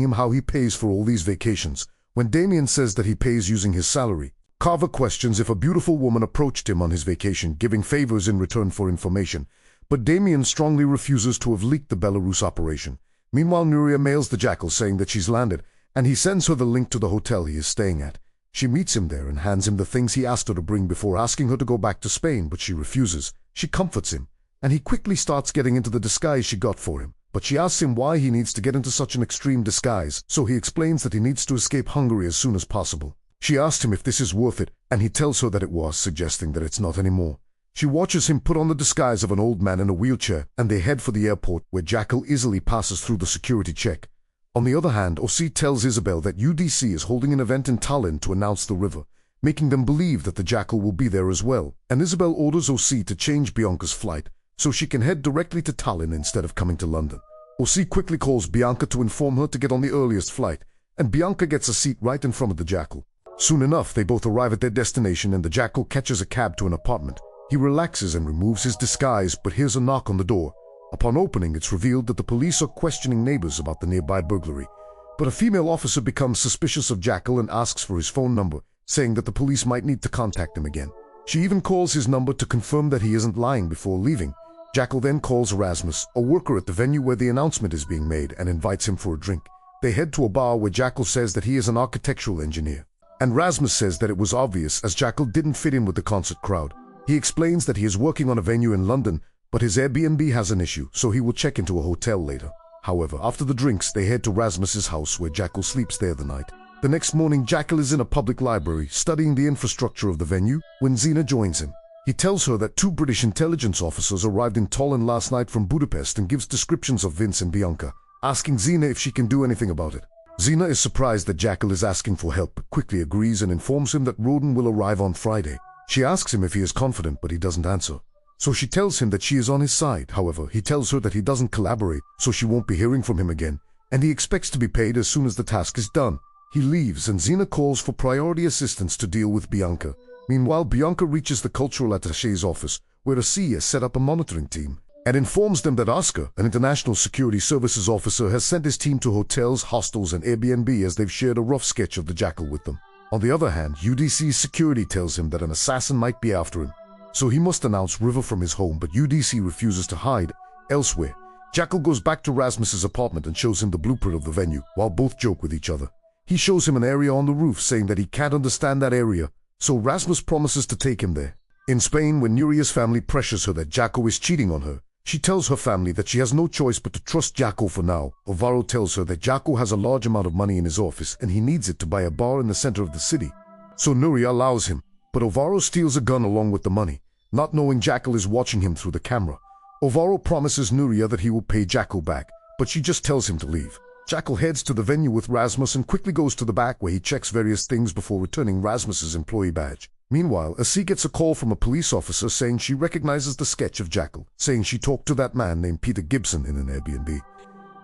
him how he pays for all these vacations. When Damien says that he pays using his salary, Carver questions if a beautiful woman approached him on his vacation, giving favors in return for information, but Damien strongly refuses to have leaked the Belarus operation. Meanwhile, Nuria mails the Jackal saying that she's landed, and he sends her the link to the hotel he is staying at. She meets him there and hands him the things he asked her to bring before asking her to go back to Spain, but she refuses. She comforts him, and he quickly starts getting into the disguise she got for him. But she asks him why he needs to get into such an extreme disguise, so he explains that he needs to escape Hungary as soon as possible. She asks him if this is worth it, and he tells her that it was, suggesting that it's not anymore. She watches him put on the disguise of an old man in a wheelchair, and they head for the airport, where Jackal easily passes through the security check. On the other hand, OC tells Isabel that UDC is holding an event in Tallinn to announce the river, making them believe that the Jackal will be there as well, and Isabel orders OC to change Bianca's flight, so she can head directly to Tallinn instead of coming to London. OC quickly calls Bianca to inform her to get on the earliest flight, and Bianca gets a seat right in front of the Jackal. Soon enough, they both arrive at their destination, and the Jackal catches a cab to an apartment. He relaxes and removes his disguise, but hears a knock on the door. Upon opening, it's revealed that the police are questioning neighbors about the nearby burglary. But a female officer becomes suspicious of Jackal and asks for his phone number, saying that the police might need to contact him again. She even calls his number to confirm that he isn't lying before leaving. Jackal then calls Rasmus, a worker at the venue where the announcement is being made, and invites him for a drink. They head to a bar where Jackal says that he is an architectural engineer. And Rasmus says that it was obvious, as Jackal didn't fit in with the concert crowd. He explains that he is working on a venue in London, but his Airbnb has an issue, so he will check into a hotel later. However, after the drinks, they head to Rasmus's house, where Jackal sleeps there the night. The next morning, Jackal is in a public library, studying the infrastructure of the venue, when Zina joins him. He tells her that 2 British intelligence officers arrived in Tallinn last night from Budapest and gives descriptions of Vince and Bianca, asking Zina if she can do anything about it. Zina is surprised that Jackal is asking for help, but quickly agrees and informs him that Roden will arrive on Friday. She asks him if he is confident, but he doesn't answer. So she tells him that she is on his side. However, he tells her that he doesn't collaborate, so she won't be hearing from him again, and he expects to be paid as soon as the task is done. He leaves, and Zina calls for priority assistance to deal with Bianca. Meanwhile, Bianca reaches the cultural attaché's office, where OC has set up a monitoring team, and informs them that Oscar, an international security services officer, has sent his team to hotels, hostels, and Airbnb, as they've shared a rough sketch of the Jackal with them. On the other hand, UDC's security tells him that an assassin might be after him, so he must announce River from his home, but UDC refuses to hide elsewhere. Jackal goes back to Rasmus's apartment and shows him the blueprint of the venue, while both joke with each other. He shows him an area on the roof, saying that he can't understand that area, so Rasmus promises to take him there. In Spain, when Nuria's family pressures her that Jackal is cheating on her, she tells her family that she has no choice but to trust Jackal for now. Alvaro tells her that Jackal has a large amount of money in his office and he needs it to buy a bar in the center of the city. So Nuria allows him, but Alvaro steals a gun along with the money, not knowing Jackal is watching him through the camera. Alvaro promises Nuria that he will pay Jackal back, but she just tells him to leave. Jackal heads to the venue with Rasmus and quickly goes to the back, where he checks various things before returning Rasmus's employee badge. Meanwhile, Asi gets a call from a police officer saying she recognizes the sketch of Jackal, saying she talked to that man named Peter Gibson in an Airbnb.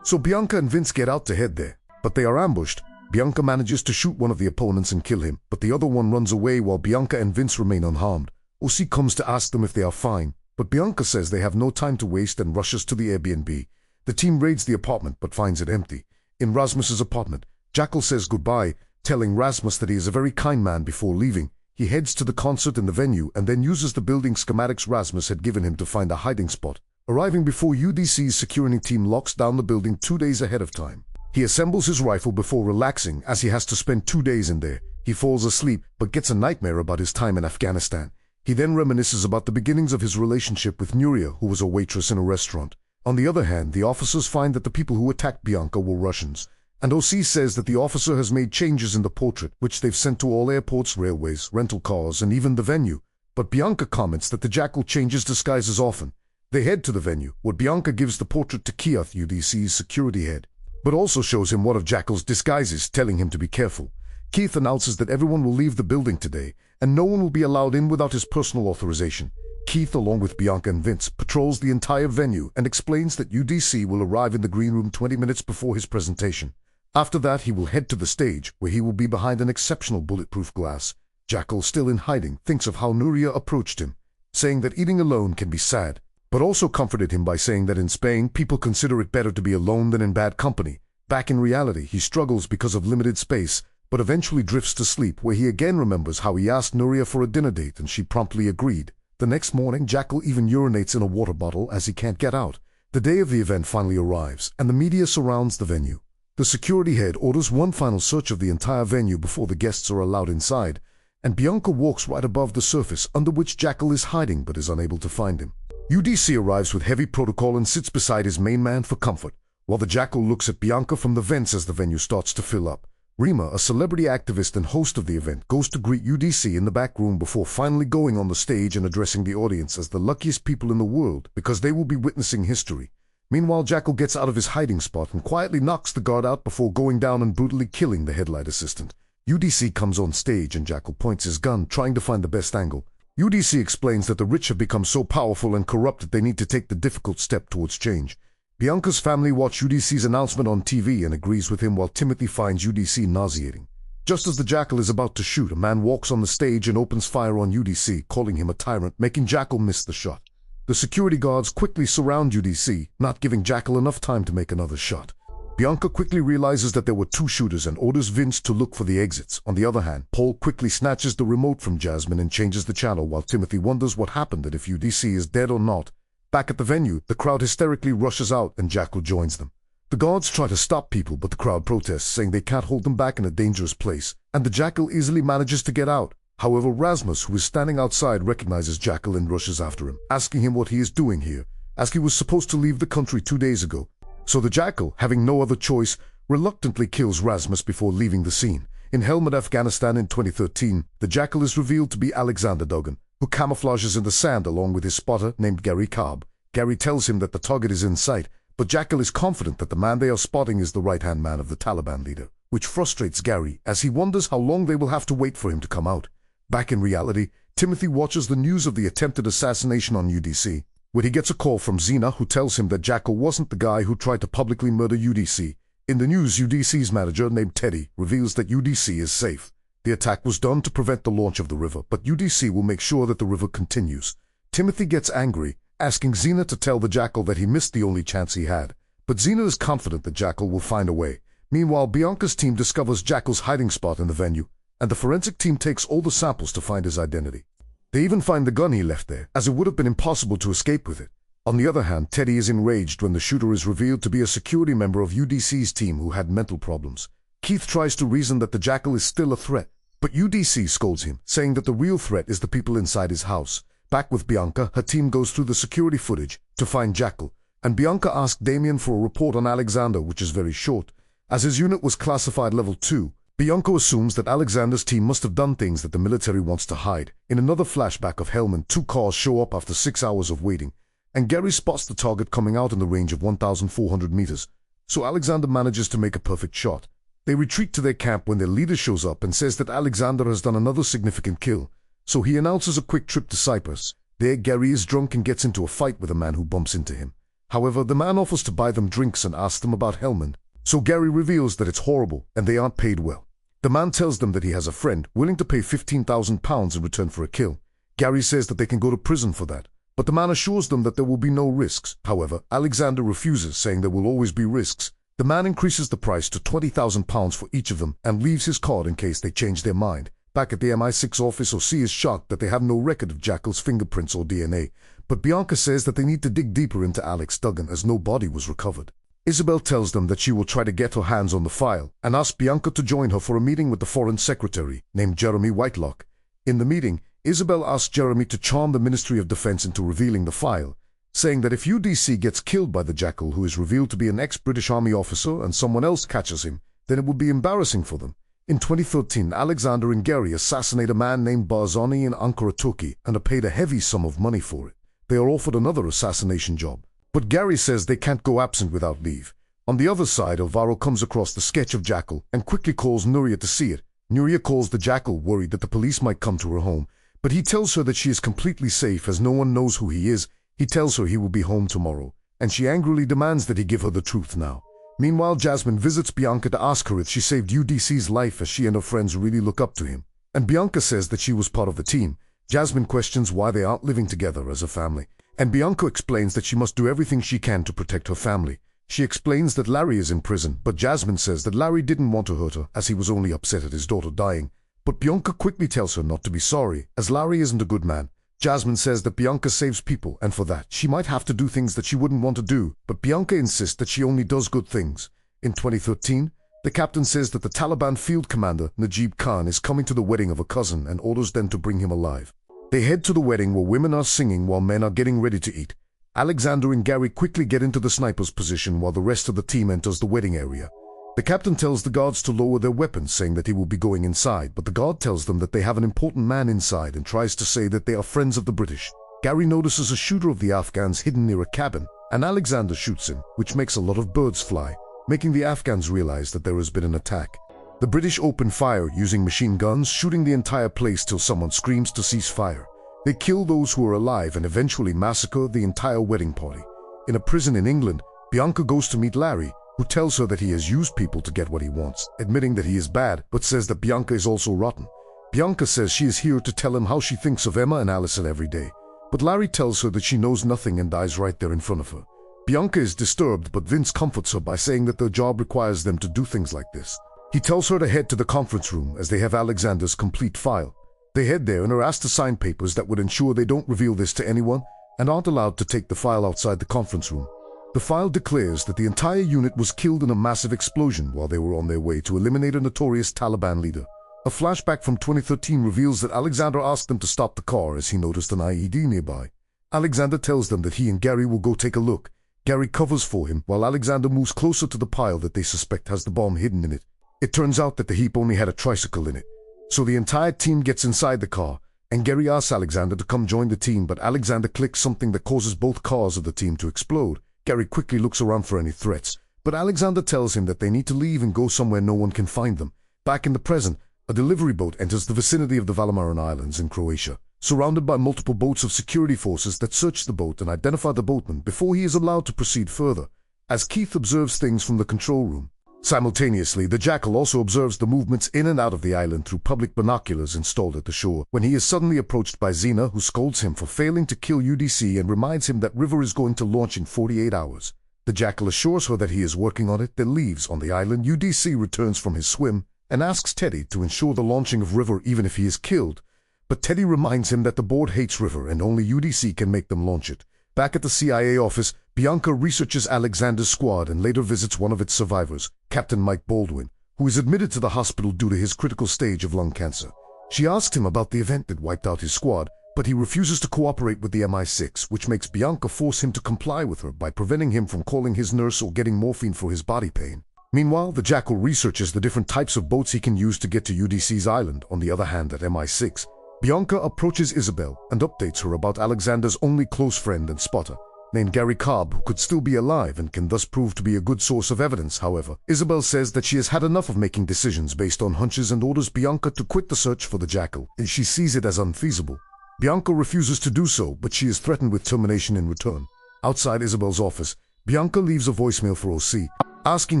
So Bianca and Vince get out to head there, but they are ambushed. Bianca manages to shoot one of the opponents and kill him, but the other one runs away while Bianca and Vince remain unharmed. Osi comes to ask them if they are fine, but Bianca says they have no time to waste and rushes to the Airbnb. The team raids the apartment but finds it empty. In Rasmus's apartment, Jackal says goodbye, telling Rasmus that he is a very kind man before leaving. He heads to the concert in the venue and then uses the building schematics Rasmus had given him to find a hiding spot, arriving before UDC's security team locks down the building 2 days ahead of time. He assembles his rifle before relaxing, as he has to spend 2 days in there. He falls asleep but gets a nightmare about his time in Afghanistan. He then reminisces about the beginnings of his relationship with Nuria, who was a waitress in a restaurant. On the other hand, the officers find that the people who attacked Bianca were Russians, and OC says that the officer has made changes in the portrait, which they've sent to all airports, railways, rental cars, and even the venue. But Bianca comments that the Jackal changes disguises often. They head to the venue, where Bianca gives the portrait to Keith, UDC's security head, but also shows him one of Jackal's disguises, telling him to be careful. Keith announces that everyone will leave the building today, and no one will be allowed in without his personal authorization. Keith, along with Bianca and Vince, patrols the entire venue and explains that UDC will arrive in the green room 20 minutes before his presentation. After that, he will head to the stage, where he will be behind an exceptional bulletproof glass. Jackal, still in hiding, thinks of how Nuria approached him, saying that eating alone can be sad, but also comforted him by saying that in Spain, people consider it better to be alone than in bad company. Back in reality, he struggles because of limited space, but eventually drifts to sleep, where he again remembers how he asked Nuria for a dinner date and she promptly agreed. The next morning, Jackal even urinates in a water bottle as he can't get out. The day of the event finally arrives, and the media surrounds the venue. The security head orders one final search of the entire venue before the guests are allowed inside, and Bianca walks right above the surface under which Jackal is hiding but is unable to find him. UDC arrives with heavy protocol and sits beside his main man for comfort, while the Jackal looks at Bianca from the vents as the venue starts to fill up. Rima, a celebrity activist and host of the event, goes to greet UDC in the back room before finally going on the stage and addressing the audience as the luckiest people in the world because they will be witnessing history. Meanwhile, Jackal gets out of his hiding spot and quietly knocks the guard out before going down and brutally killing the headlight assistant. UDC comes on stage and Jackal points his gun, trying to find the best angle. UDC explains that the rich have become so powerful and corrupt that they need to take the difficult step towards change. Bianca's family watch UDC's announcement on TV and agrees with him while Timothy finds UDC nauseating. Just as the Jackal is about to shoot, a man walks on the stage and opens fire on UDC, calling him a tyrant, making Jackal miss the shot. The security guards quickly surround UDC, not giving Jackal enough time to make another shot. Bianca quickly realizes that there were two shooters and orders Vince to look for the exits. On the other hand, Paul quickly snatches the remote from Jasmine and changes the channel while Timothy wonders what happened and if UDC is dead or not. Back at the venue, the crowd hysterically rushes out and Jackal joins them. The guards try to stop people, but the crowd protests, saying they can't hold them back in a dangerous place, and the Jackal easily manages to get out. However, Rasmus, who is standing outside, recognizes Jackal and rushes after him, asking him what he is doing here, as he was supposed to leave the country 2 days ago. So the Jackal, having no other choice, reluctantly kills Rasmus before leaving the scene. In Helmand, Afghanistan in 2013, the Jackal is revealed to be Alexander Duggan, who camouflages in the sand along with his spotter named Gary Cobb. Gary tells him that the target is in sight, but Jackal is confident that the man they are spotting is the right-hand man of the Taliban leader, which frustrates Gary as he wonders how long they will have to wait for him to come out. Back in reality, Timothy watches the news of the attempted assassination on UDC, when he gets a call from Xena who tells him that Jackal wasn't the guy who tried to publicly murder UDC. In the news, UDC's manager, named Teddy, reveals that UDC is safe. The attack was done to prevent the launch of the river, but UDC will make sure that the river continues. Timothy gets angry, asking Xena to tell the Jackal that he missed the only chance he had. But Xena is confident that Jackal will find a way. Meanwhile, Bianca's team discovers Jackal's hiding spot in the venue, and the forensic team takes all the samples to find his identity. They even find the gun he left there, as it would have been impossible to escape with it. On the other hand, Teddy is enraged when the shooter is revealed to be a security member of UDC's team who had mental problems. Keith tries to reason that the Jackal is still a threat, but UDC scolds him, saying that the real threat is the people inside his house. Back with Bianca, her team goes through the security footage to find Jackal, and Bianca asks Damien for a report on Alexander, which is very short. As his unit was classified level 2, Bianca assumes that Alexander's team must have done things that the military wants to hide. In another flashback of Helmand, 2 cars show up after 6 hours of waiting, and Gary spots the target coming out in the range of 1,400 meters, so Alexander manages to make a perfect shot. They retreat to their camp when their leader shows up and says that Alexander has done another significant kill, so he announces a quick trip to Cyprus. There, Gary is drunk and gets into a fight with a man who bumps into him. However, the man offers to buy them drinks and asks them about Helmand, so Gary reveals that it's horrible and they aren't paid well. The man tells them that he has a friend willing to pay £15,000 in return for a kill. Gary says that they can go to prison for that, but the man assures them that there will be no risks. However, Alexander refuses, saying there will always be risks. The man increases the price to £20,000 for each of them and leaves his card in case they change their mind. Back at the MI6 office, Ossie is shocked that they have no record of Jackal's fingerprints or DNA, but Bianca says that they need to dig deeper into Alex Duggan as no body was recovered. Isabel tells them that she will try to get her hands on the file and asks Bianca to join her for a meeting with the Foreign Secretary, named Jeremy Whitelock. In the meeting, Isabel asks Jeremy to charm the Ministry of Defense into revealing the file, saying that if UDC gets killed by the Jackal, who is revealed to be an ex-British Army officer, and someone else catches him, then it would be embarrassing for them. In 2013, Alexander and Gary assassinate a man named Barzani in Ankara, Turkey, and are paid a heavy sum of money for it. They are offered another assassination job, but Gary says they can't go absent without leave. On the other side, Alvaro comes across the sketch of Jackal and quickly calls Nuria to see it. Nuria calls the Jackal, worried that the police might come to her home, but he tells her that she is completely safe as no one knows who he is. He tells her he will be home tomorrow, and she angrily demands that he give her the truth now. Meanwhile, Jasmine visits Bianca to ask her if she saved UDC's life, as she and her friends really look up to him, and Bianca says that she was part of the team. Jasmine questions why they aren't living together as a family, and Bianca explains that she must do everything she can to protect her family. She explains that Larry is in prison, but Jasmine says that Larry didn't want to hurt her as he was only upset at his daughter dying. But Bianca quickly tells her not to be sorry, as Larry isn't a good man. Jasmine says that Bianca saves people, and for that, she might have to do things that she wouldn't want to do, but Bianca insists that she only does good things. In 2013, the captain says that the Taliban field commander, Najib Khan, is coming to the wedding of a cousin and orders them to bring him alive. They head to the wedding where women are singing while men are getting ready to eat. Alexander and Gary quickly get into the sniper's position while the rest of the team enters the wedding area. The captain tells the guards to lower their weapons, saying that he will be going inside, but the guard tells them that they have an important man inside and tries to say that they are friends of the British. Gary notices a shooter of the Afghans hidden near a cabin, and Alexander shoots him, which makes a lot of birds fly, making the Afghans realize that there has been an attack. The British open fire using machine guns, shooting the entire place till someone screams to cease fire. They kill those who are alive and eventually massacre the entire wedding party. In a prison in England, Bianca goes to meet Larry, who tells her that he has used people to get what he wants, admitting that he is bad, but says that Bianca is also rotten. Bianca says she is here to tell him how she thinks of Emma and Allison every day, but Larry tells her that she knows nothing and dies right there in front of her. Bianca is disturbed, but Vince comforts her by saying that their job requires them to do things like this. He tells her to head to the conference room as they have Alexander's complete file. They head there and are asked to sign papers that would ensure they don't reveal this to anyone and aren't allowed to take the file outside the conference room. The file declares that the entire unit was killed in a massive explosion while they were on their way to eliminate a notorious Taliban leader. A flashback from 2013 reveals that Alexander asked them to stop the car as he noticed an IED nearby. Alexander tells them that he and Gary will go take a look. Gary covers for him while Alexander moves closer to the pile that they suspect has the bomb hidden in it. It turns out that the heap only had a tricycle in it. So the entire team gets inside the car, and Gary asks Alexander to come join the team, but Alexander clicks something that causes both cars of the team to explode. Gary quickly looks around for any threats, but Alexander tells him that they need to leave and go somewhere no one can find them. Back in the present, a delivery boat enters the vicinity of the Valamaran Islands in Croatia, surrounded by multiple boats of security forces that search the boat and identify the boatman before he is allowed to proceed further, as Keith observes things from the control room. Simultaneously, the Jackal also observes the movements in and out of the island through public binoculars installed at the shore, when he is suddenly approached by Xena, who scolds him for failing to kill UDC and reminds him that River is going to launch in 48 hours. The Jackal assures her that he is working on it, then leaves. On the island, UDC returns from his swim and asks Teddy to ensure the launching of River even if he is killed, but Teddy reminds him that the board hates River and only UDC can make them launch it. Back at the CIA office, Bianca researches Alexander's squad and later visits one of its survivors, Captain Mike Baldwin, who is admitted to the hospital due to his critical stage of lung cancer. She asks him about the event that wiped out his squad, but he refuses to cooperate with the MI6, which makes Bianca force him to comply with her by preventing him from calling his nurse or getting morphine for his body pain. Meanwhile, the Jackal researches the different types of boats he can use to get to UDC's island. On the other hand, at MI6, Bianca approaches Isabel and updates her about Alexander's only close friend and spotter, named Gary Cobb, who could still be alive and can thus prove to be a good source of evidence. However, Isabel says that she has had enough of making decisions based on hunches and orders Bianca to quit the search for the Jackal, and she sees it as unfeasible. Bianca refuses to do so, but she is threatened with termination in return. Outside Isabel's office, Bianca leaves a voicemail for OC, asking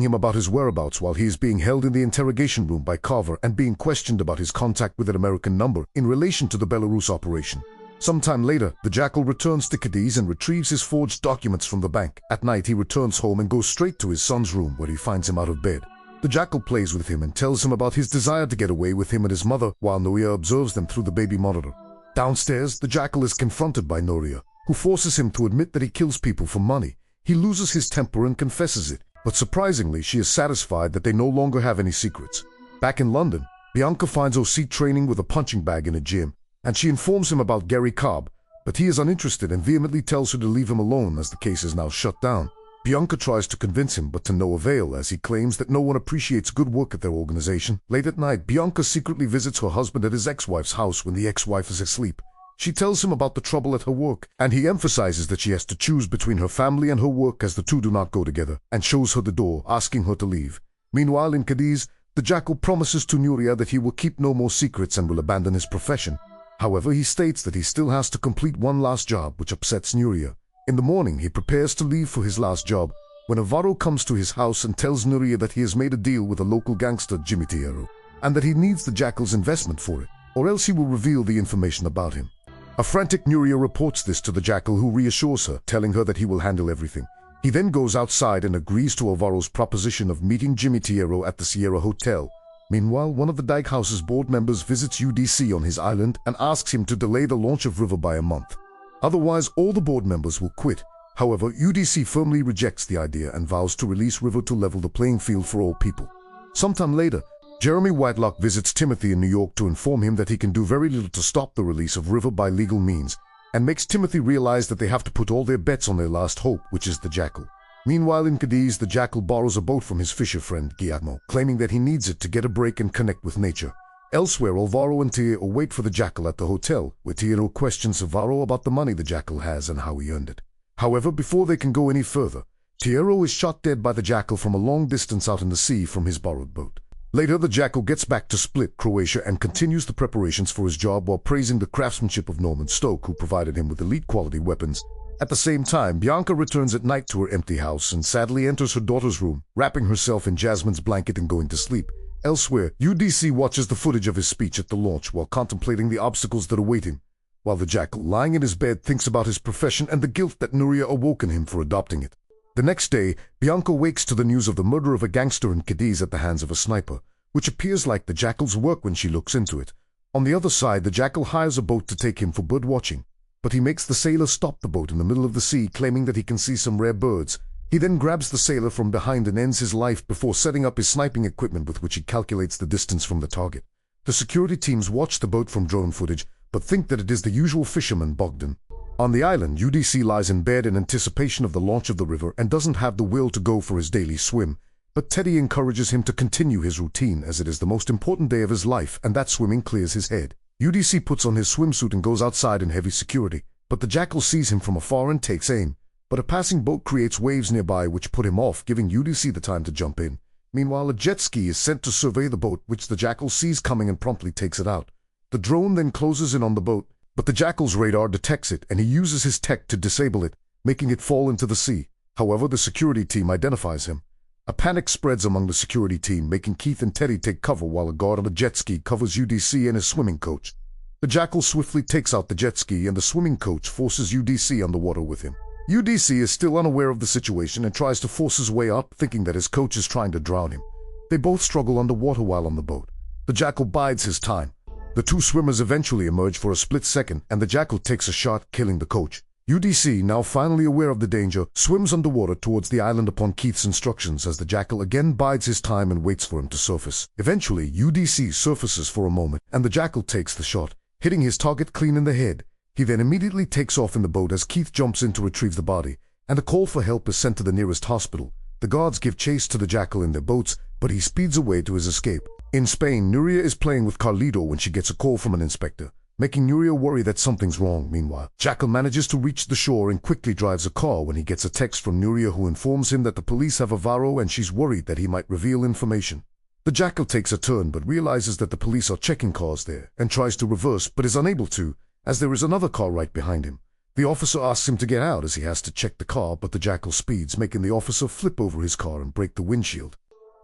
him about his whereabouts while he is being held in the interrogation room by Carver and being questioned about his contact with an American number in relation to the Belarus operation. Sometime later, the Jackal returns to Cadiz and retrieves his forged documents from the bank. At night, he returns home and goes straight to his son's room, where he finds him out of bed. The Jackal plays with him and tells him about his desire to get away with him and his mother, while Noria observes them through the baby monitor. Downstairs, the Jackal is confronted by Noria, who forces him to admit that he kills people for money. He loses his temper and confesses it, but surprisingly, she is satisfied that they no longer have any secrets. Back in London, Bianca finds OC training with a punching bag in a gym, and she informs him about Gary Cobb, but he is uninterested and vehemently tells her to leave him alone as the case is now shut down. Bianca tries to convince him, but to no avail, as he claims that no one appreciates good work at their organization. Late at night, Bianca secretly visits her husband at his ex-wife's house when the ex-wife is asleep. She tells him about the trouble at her work, and he emphasizes that she has to choose between her family and her work as the two do not go together, and shows her the door, asking her to leave. Meanwhile, in Cadiz, the Jackal promises to Nuria that he will keep no more secrets and will abandon his profession. However, he states that he still has to complete one last job, which upsets Nuria. In the morning, he prepares to leave for his last job, when Alvaro comes to his house and tells Nuria that he has made a deal with a local gangster, Jimmy Tierro, and that he needs the Jackal's investment for it, or else he will reveal the information about him. A frantic Nuria reports this to the Jackal, who reassures her, telling her that he will handle everything. He then goes outside and agrees to Alvaro's proposition of meeting Jimmy Tierro at the Sierra Hotel. Meanwhile, one of the Dyke House's board members visits UDC on his island and asks him to delay the launch of River by a month. Otherwise, all the board members will quit, However, UDC firmly rejects the idea and vows to release River to level the playing field for all people. Sometime later, Jeremy Whitelock visits Timothy in New York to inform him that he can do very little to stop the release of River by legal means, and makes Timothy realize that they have to put all their bets on their last hope, which is the Jackal. Meanwhile in Cadiz, the Jackal borrows a boat from his fisher friend Guillermo, claiming that he needs it to get a break and connect with nature. Elsewhere, Alvaro and Tierro wait for the Jackal at the hotel, where Tierro questions Alvaro about the money the Jackal has and how he earned it. However, before they can go any further, Tierro is shot dead by the Jackal from a long distance out in the sea from his borrowed boat. Later, the Jackal gets back to Split, Croatia, and continues the preparations for his job while praising the craftsmanship of Norman Stoke, who provided him with elite-quality weapons. At the same time, Bianca returns at night to her empty house and sadly enters her daughter's room, wrapping herself in Jasmine's blanket and going to sleep. Elsewhere, UDC watches the footage of his speech at the launch while contemplating the obstacles that await him, while the Jackal, lying in his bed, thinks about his profession and the guilt that Nuria awoken him for adopting it. The next day, Bianca wakes to the news of the murder of a gangster in Cadiz at the hands of a sniper, which appears like the Jackal's work when she looks into it. On the other side, the Jackal hires a boat to take him for bird watching, but he makes the sailor stop the boat in the middle of the sea, claiming that he can see some rare birds. He then grabs the sailor from behind and ends his life before setting up his sniping equipment with which he calculates the distance from the target. The security teams watch the boat from drone footage, but think that it is the usual fisherman Bogdan. On the island, UDC lies in bed in anticipation of the launch of the River and doesn't have the will to go for his daily swim, but Teddy encourages him to continue his routine as it is the most important day of his life and that swimming clears his head. UDC puts on his swimsuit and goes outside in heavy security, but the Jackal sees him from afar and takes aim. But a passing boat creates waves nearby which put him off, giving UDC the time to jump in. Meanwhile, a jet ski is sent to survey the boat, which the Jackal sees coming and promptly takes it out. The drone then closes in on the boat, but the Jackal's radar detects it and he uses his tech to disable it, making it fall into the sea. However, the security team identifies him. A panic spreads among the security team, making Keith and Teddy take cover while a guard on a jet ski covers UDC and his swimming coach. The Jackal swiftly takes out the jet ski and the swimming coach forces UDC underwater with him. UDC is still unaware of the situation and tries to force his way up, thinking that his coach is trying to drown him. They both struggle underwater while on the boat. The Jackal bides his time. The two swimmers eventually emerge for a split second, and the Jackal takes a shot, killing the coach. UDC, now finally aware of the danger, swims underwater towards the island upon Keith's instructions as the Jackal again bides his time and waits for him to surface. Eventually, UDC surfaces for a moment, and the Jackal takes the shot, hitting his target clean in the head. He then immediately takes off in the boat as Keith jumps in to retrieve the body, and a call for help is sent to the nearest hospital. The guards give chase to the Jackal in their boats, but he speeds away to his escape. In Spain, Nuria is playing with Carlito when she gets a call from an inspector, making Nuria worry that something's wrong. Meanwhile, Jackal manages to reach the shore and quickly drives a car when he gets a text from Nuria who informs him that the police have Alvaro and she's worried that he might reveal information. The Jackal takes a turn but realizes that the police are checking cars there and tries to reverse but is unable to, as there is another car right behind him. The officer asks him to get out as he has to check the car, but the Jackal speeds, making the officer flip over his car and break the windshield.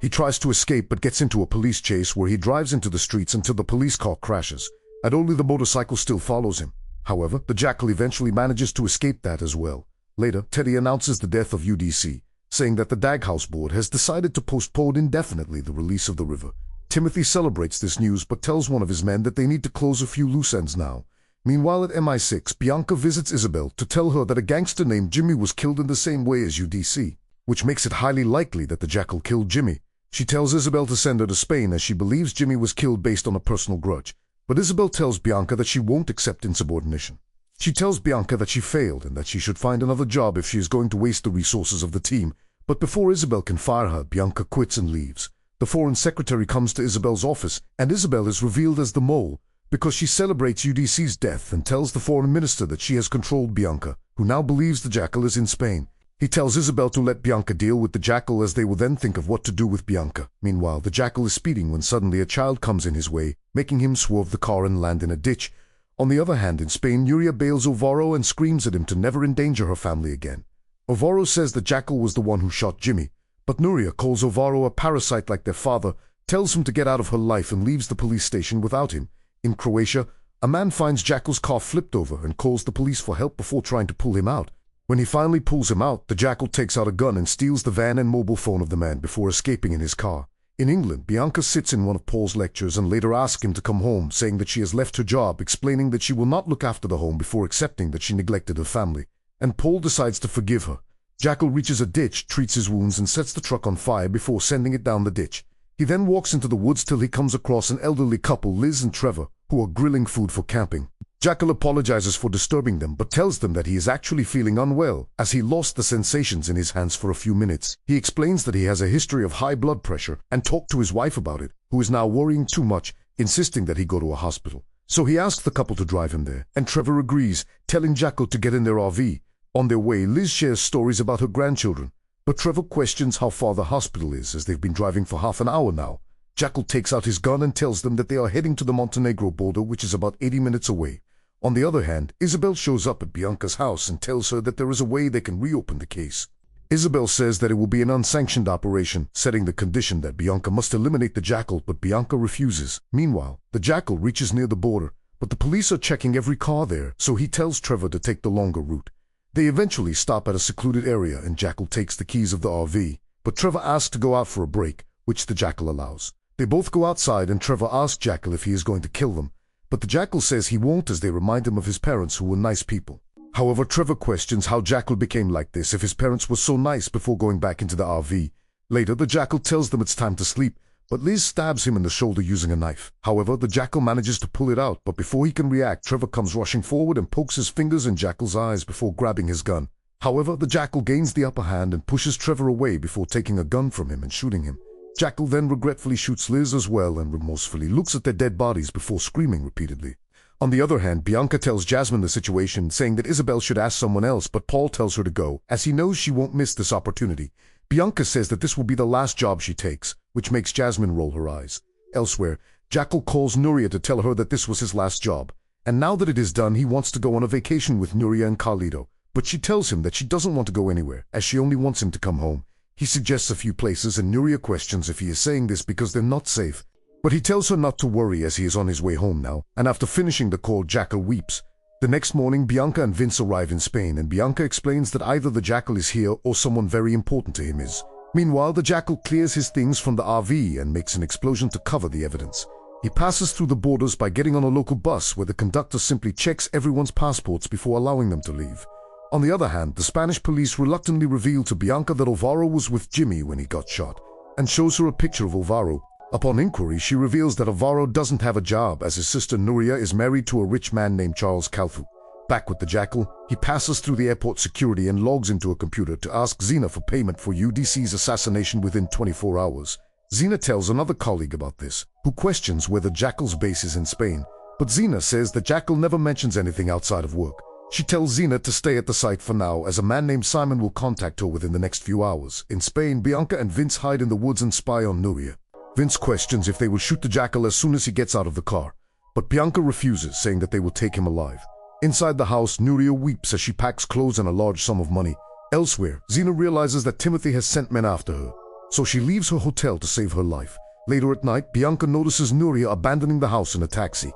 He tries to escape but gets into a police chase where he drives into the streets until the police car crashes, and only the motorcycle still follows him. However, the Jackal eventually manages to escape that as well. Later, Teddy announces the death of UDC, saying that the Daghouse board has decided to postpone indefinitely the release of the River. Timothy celebrates this news but tells one of his men that they need to close a few loose ends now. Meanwhile at MI6, Bianca visits Isabel to tell her that a gangster named Jimmy was killed in the same way as UDC, which makes it highly likely that the Jackal killed Jimmy. She tells Isabel to send her to Spain as she believes Jimmy was killed based on a personal grudge, but Isabel tells Bianca that she won't accept insubordination. She tells Bianca that she failed and that she should find another job if she is going to waste the resources of the team, but before Isabel can fire her, Bianca quits and leaves. The foreign secretary comes to Isabel's office, and Isabel is revealed as the mole, because she celebrates UDC's death and tells the foreign minister that she has controlled Bianca, who now believes the Jackal is in Spain. He tells Isabel to let Bianca deal with the Jackal as they will then think of what to do with Bianca. Meanwhile, the Jackal is speeding when suddenly a child comes in his way, making him swerve the car and land in a ditch. On the other hand, in Spain, Nuria bails Alvaro and screams at him to never endanger her family again. Alvaro says the Jackal was the one who shot Jimmy, but Nuria calls Alvaro a parasite like their father, tells him to get out of her life and leaves the police station without him. In Croatia, a man finds Jackal's car flipped over and calls the police for help before trying to pull him out. When he finally pulls him out, the Jackal takes out a gun and steals the van and mobile phone of the man before escaping in his car. In England, Bianca sits in one of Paul's lectures and later asks him to come home, saying that she has left her job, explaining that she will not look after the home before accepting that she neglected her family. and Paul decides to forgive her. Jackal reaches a ditch, treats his wounds, and sets the truck on fire before sending it down the ditch. He then walks into the woods till he comes across an elderly couple, Liz and Trevor, who are grilling food for camping. Jackal apologizes for disturbing them, but tells them that he is actually feeling unwell, as he lost the sensations in his hands for a few minutes. He explains that he has a history of high blood pressure and talked to his wife about it, who is now worrying too much, insisting that he go to a hospital. So he asks the couple to drive him there, and Trevor agrees, telling Jackal to get in their RV. On their way, Liz shares stories about her grandchildren, but Trevor questions how far the hospital is, as they've been driving for half an hour now. Jackal takes out his gun and tells them that they are heading to the Montenegro border, which is about 80 minutes away. On the other hand, Isabel shows up at Bianca's house and tells her that there is a way they can reopen the case. Isabel says that it will be an unsanctioned operation, setting the condition that Bianca must eliminate the Jackal, but Bianca refuses. Meanwhile, the Jackal reaches near the border, but the police are checking every car there, so he tells Trevor to take the longer route. They eventually stop at a secluded area and Jackal takes the keys of the RV, but Trevor asks to go out for a break, which the Jackal allows. They both go outside and Trevor asks Jackal if he is going to kill them, but the Jackal says he won't, as they remind him of his parents, who were nice people. However, Trevor questions how Jackal became like this if his parents were so nice before going back into the RV. Later, the Jackal tells them it's time to sleep, but Liz stabs him in the shoulder using a knife. However, the Jackal manages to pull it out, but before he can react, Trevor comes rushing forward and pokes his fingers in Jackal's eyes before grabbing his gun. However, the Jackal gains the upper hand and pushes Trevor away before taking a gun from him and shooting him. Jackal then regretfully shoots Liz as well and remorsefully looks at their dead bodies before screaming repeatedly. On the other hand, Bianca tells Jasmine the situation, saying that Isabel should ask someone else, but Paul tells her to go, as he knows she won't miss this opportunity. Bianca says that this will be the last job she takes, which makes Jasmine roll her eyes. Elsewhere, Jackal calls Nuria to tell her that this was his last job, and now that it is done, he wants to go on a vacation with Nuria and Carlito, but she tells him that she doesn't want to go anywhere, as she only wants him to come home. He suggests a few places, and Nuria questions if he is saying this because they're not safe. But he tells her not to worry, as he is on his way home now, and after finishing the call, Jackal weeps. The next morning, Bianca and Vince arrive in Spain, and Bianca explains that either the Jackal is here or someone very important to him is. Meanwhile, the Jackal clears his things from the RV and makes an explosion to cover the evidence. He passes through the borders by getting on a local bus where the conductor simply checks everyone's passports before allowing them to leave. On the other hand, the Spanish police reluctantly reveal to Bianca that Alvaro was with Jimmy when he got shot, and shows her a picture of Alvaro. Upon inquiry, she reveals that Alvaro doesn't have a job, as his sister Nuria is married to a rich man named Charles Calfu. Back with the Jackal, he passes through the airport security and logs into a computer to ask Zena for payment for UDC's assassination within 24 hours. Zena tells another colleague about this, who questions whether Jackal's base is in Spain, but Zena says that Jackal never mentions anything outside of work. She tells Zena to stay at the site for now, as a man named Simon will contact her within the next few hours. In Spain, Bianca and Vince hide in the woods and spy on Nuria. Vince questions if they will shoot the Jackal as soon as he gets out of the car, but Bianca refuses, saying that they will take him alive. Inside the house, Nuria weeps as she packs clothes and a large sum of money. Elsewhere, Zena realizes that Timothy has sent men after her, so she leaves her hotel to save her life. Later at night, Bianca notices Nuria abandoning the house in a taxi.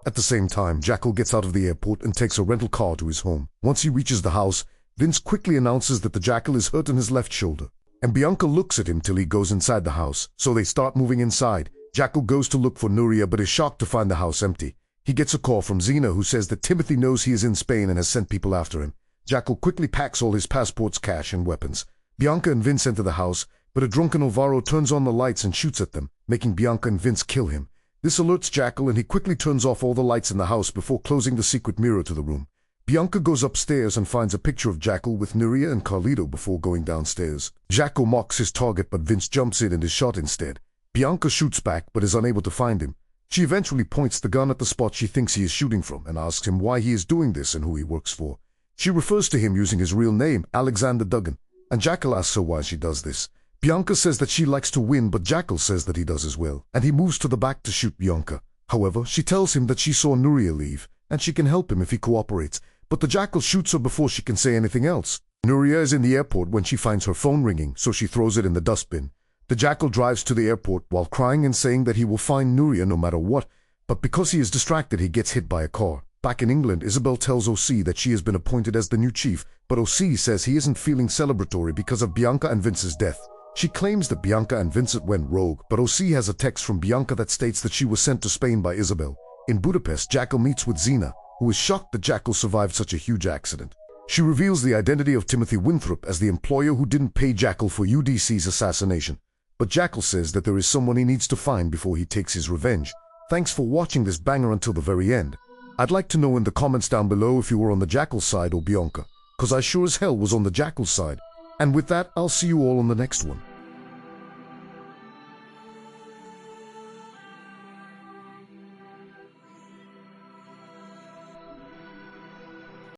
At the same time, Jackal gets out of the airport and takes a rental car to his home. Once he reaches the house, Vince quickly announces that the Jackal is hurt in his left shoulder, and Bianca looks at him till he goes inside the house, so they start moving inside. Jackal goes to look for Nuria but is shocked to find the house empty. He gets a call from Zena, who says that Timothy knows he is in Spain and has sent people after him. Jackal quickly packs all his passports, cash, and weapons. Bianca and Vince enter the house, but a drunken Alvaro turns on the lights and shoots at them, making Bianca and Vince kill him. This alerts Jackal, and he quickly turns off all the lights in the house before closing the secret mirror to the room. Bianca goes upstairs and finds a picture of Jackal with Nuria and Carlito before going downstairs. Jackal mocks his target, but Vince jumps in and is shot instead. Bianca shoots back but is unable to find him. She eventually points the gun at the spot she thinks he is shooting from and asks him why he is doing this and who he works for. She refers to him using his real name, Alexander Duggan, and Jackal asks her why she does this. Bianca says that she likes to win, but Jackal says that he does as well, and he moves to the back to shoot Bianca. However, she tells him that she saw Nuria leave, and she can help him if he cooperates, but the Jackal shoots her before she can say anything else. Nuria is in the airport when she finds her phone ringing, so she throws it in the dustbin. The Jackal drives to the airport while crying and saying that he will find Nuria no matter what, but because he is distracted, he gets hit by a car. Back in England, Isabel tells OC that she has been appointed as the new chief, but OC says he isn't feeling celebratory because of Bianca and Vince's death. She claims that Bianca and Vincent went rogue, but OC has a text from Bianca that states that she was sent to Spain by Isabel. In Budapest, Jackal meets with Zena, who is shocked that Jackal survived such a huge accident. She reveals the identity of Timothy Winthrop as the employer who didn't pay Jackal for UDC's assassination. But Jackal says that there is someone he needs to find before he takes his revenge. Thanks for watching this banger until the very end. I'd like to know in the comments down below if you were on the Jackal side or Bianca, cause I sure as hell was on the Jackal side. And with that, I'll see you all on the next one.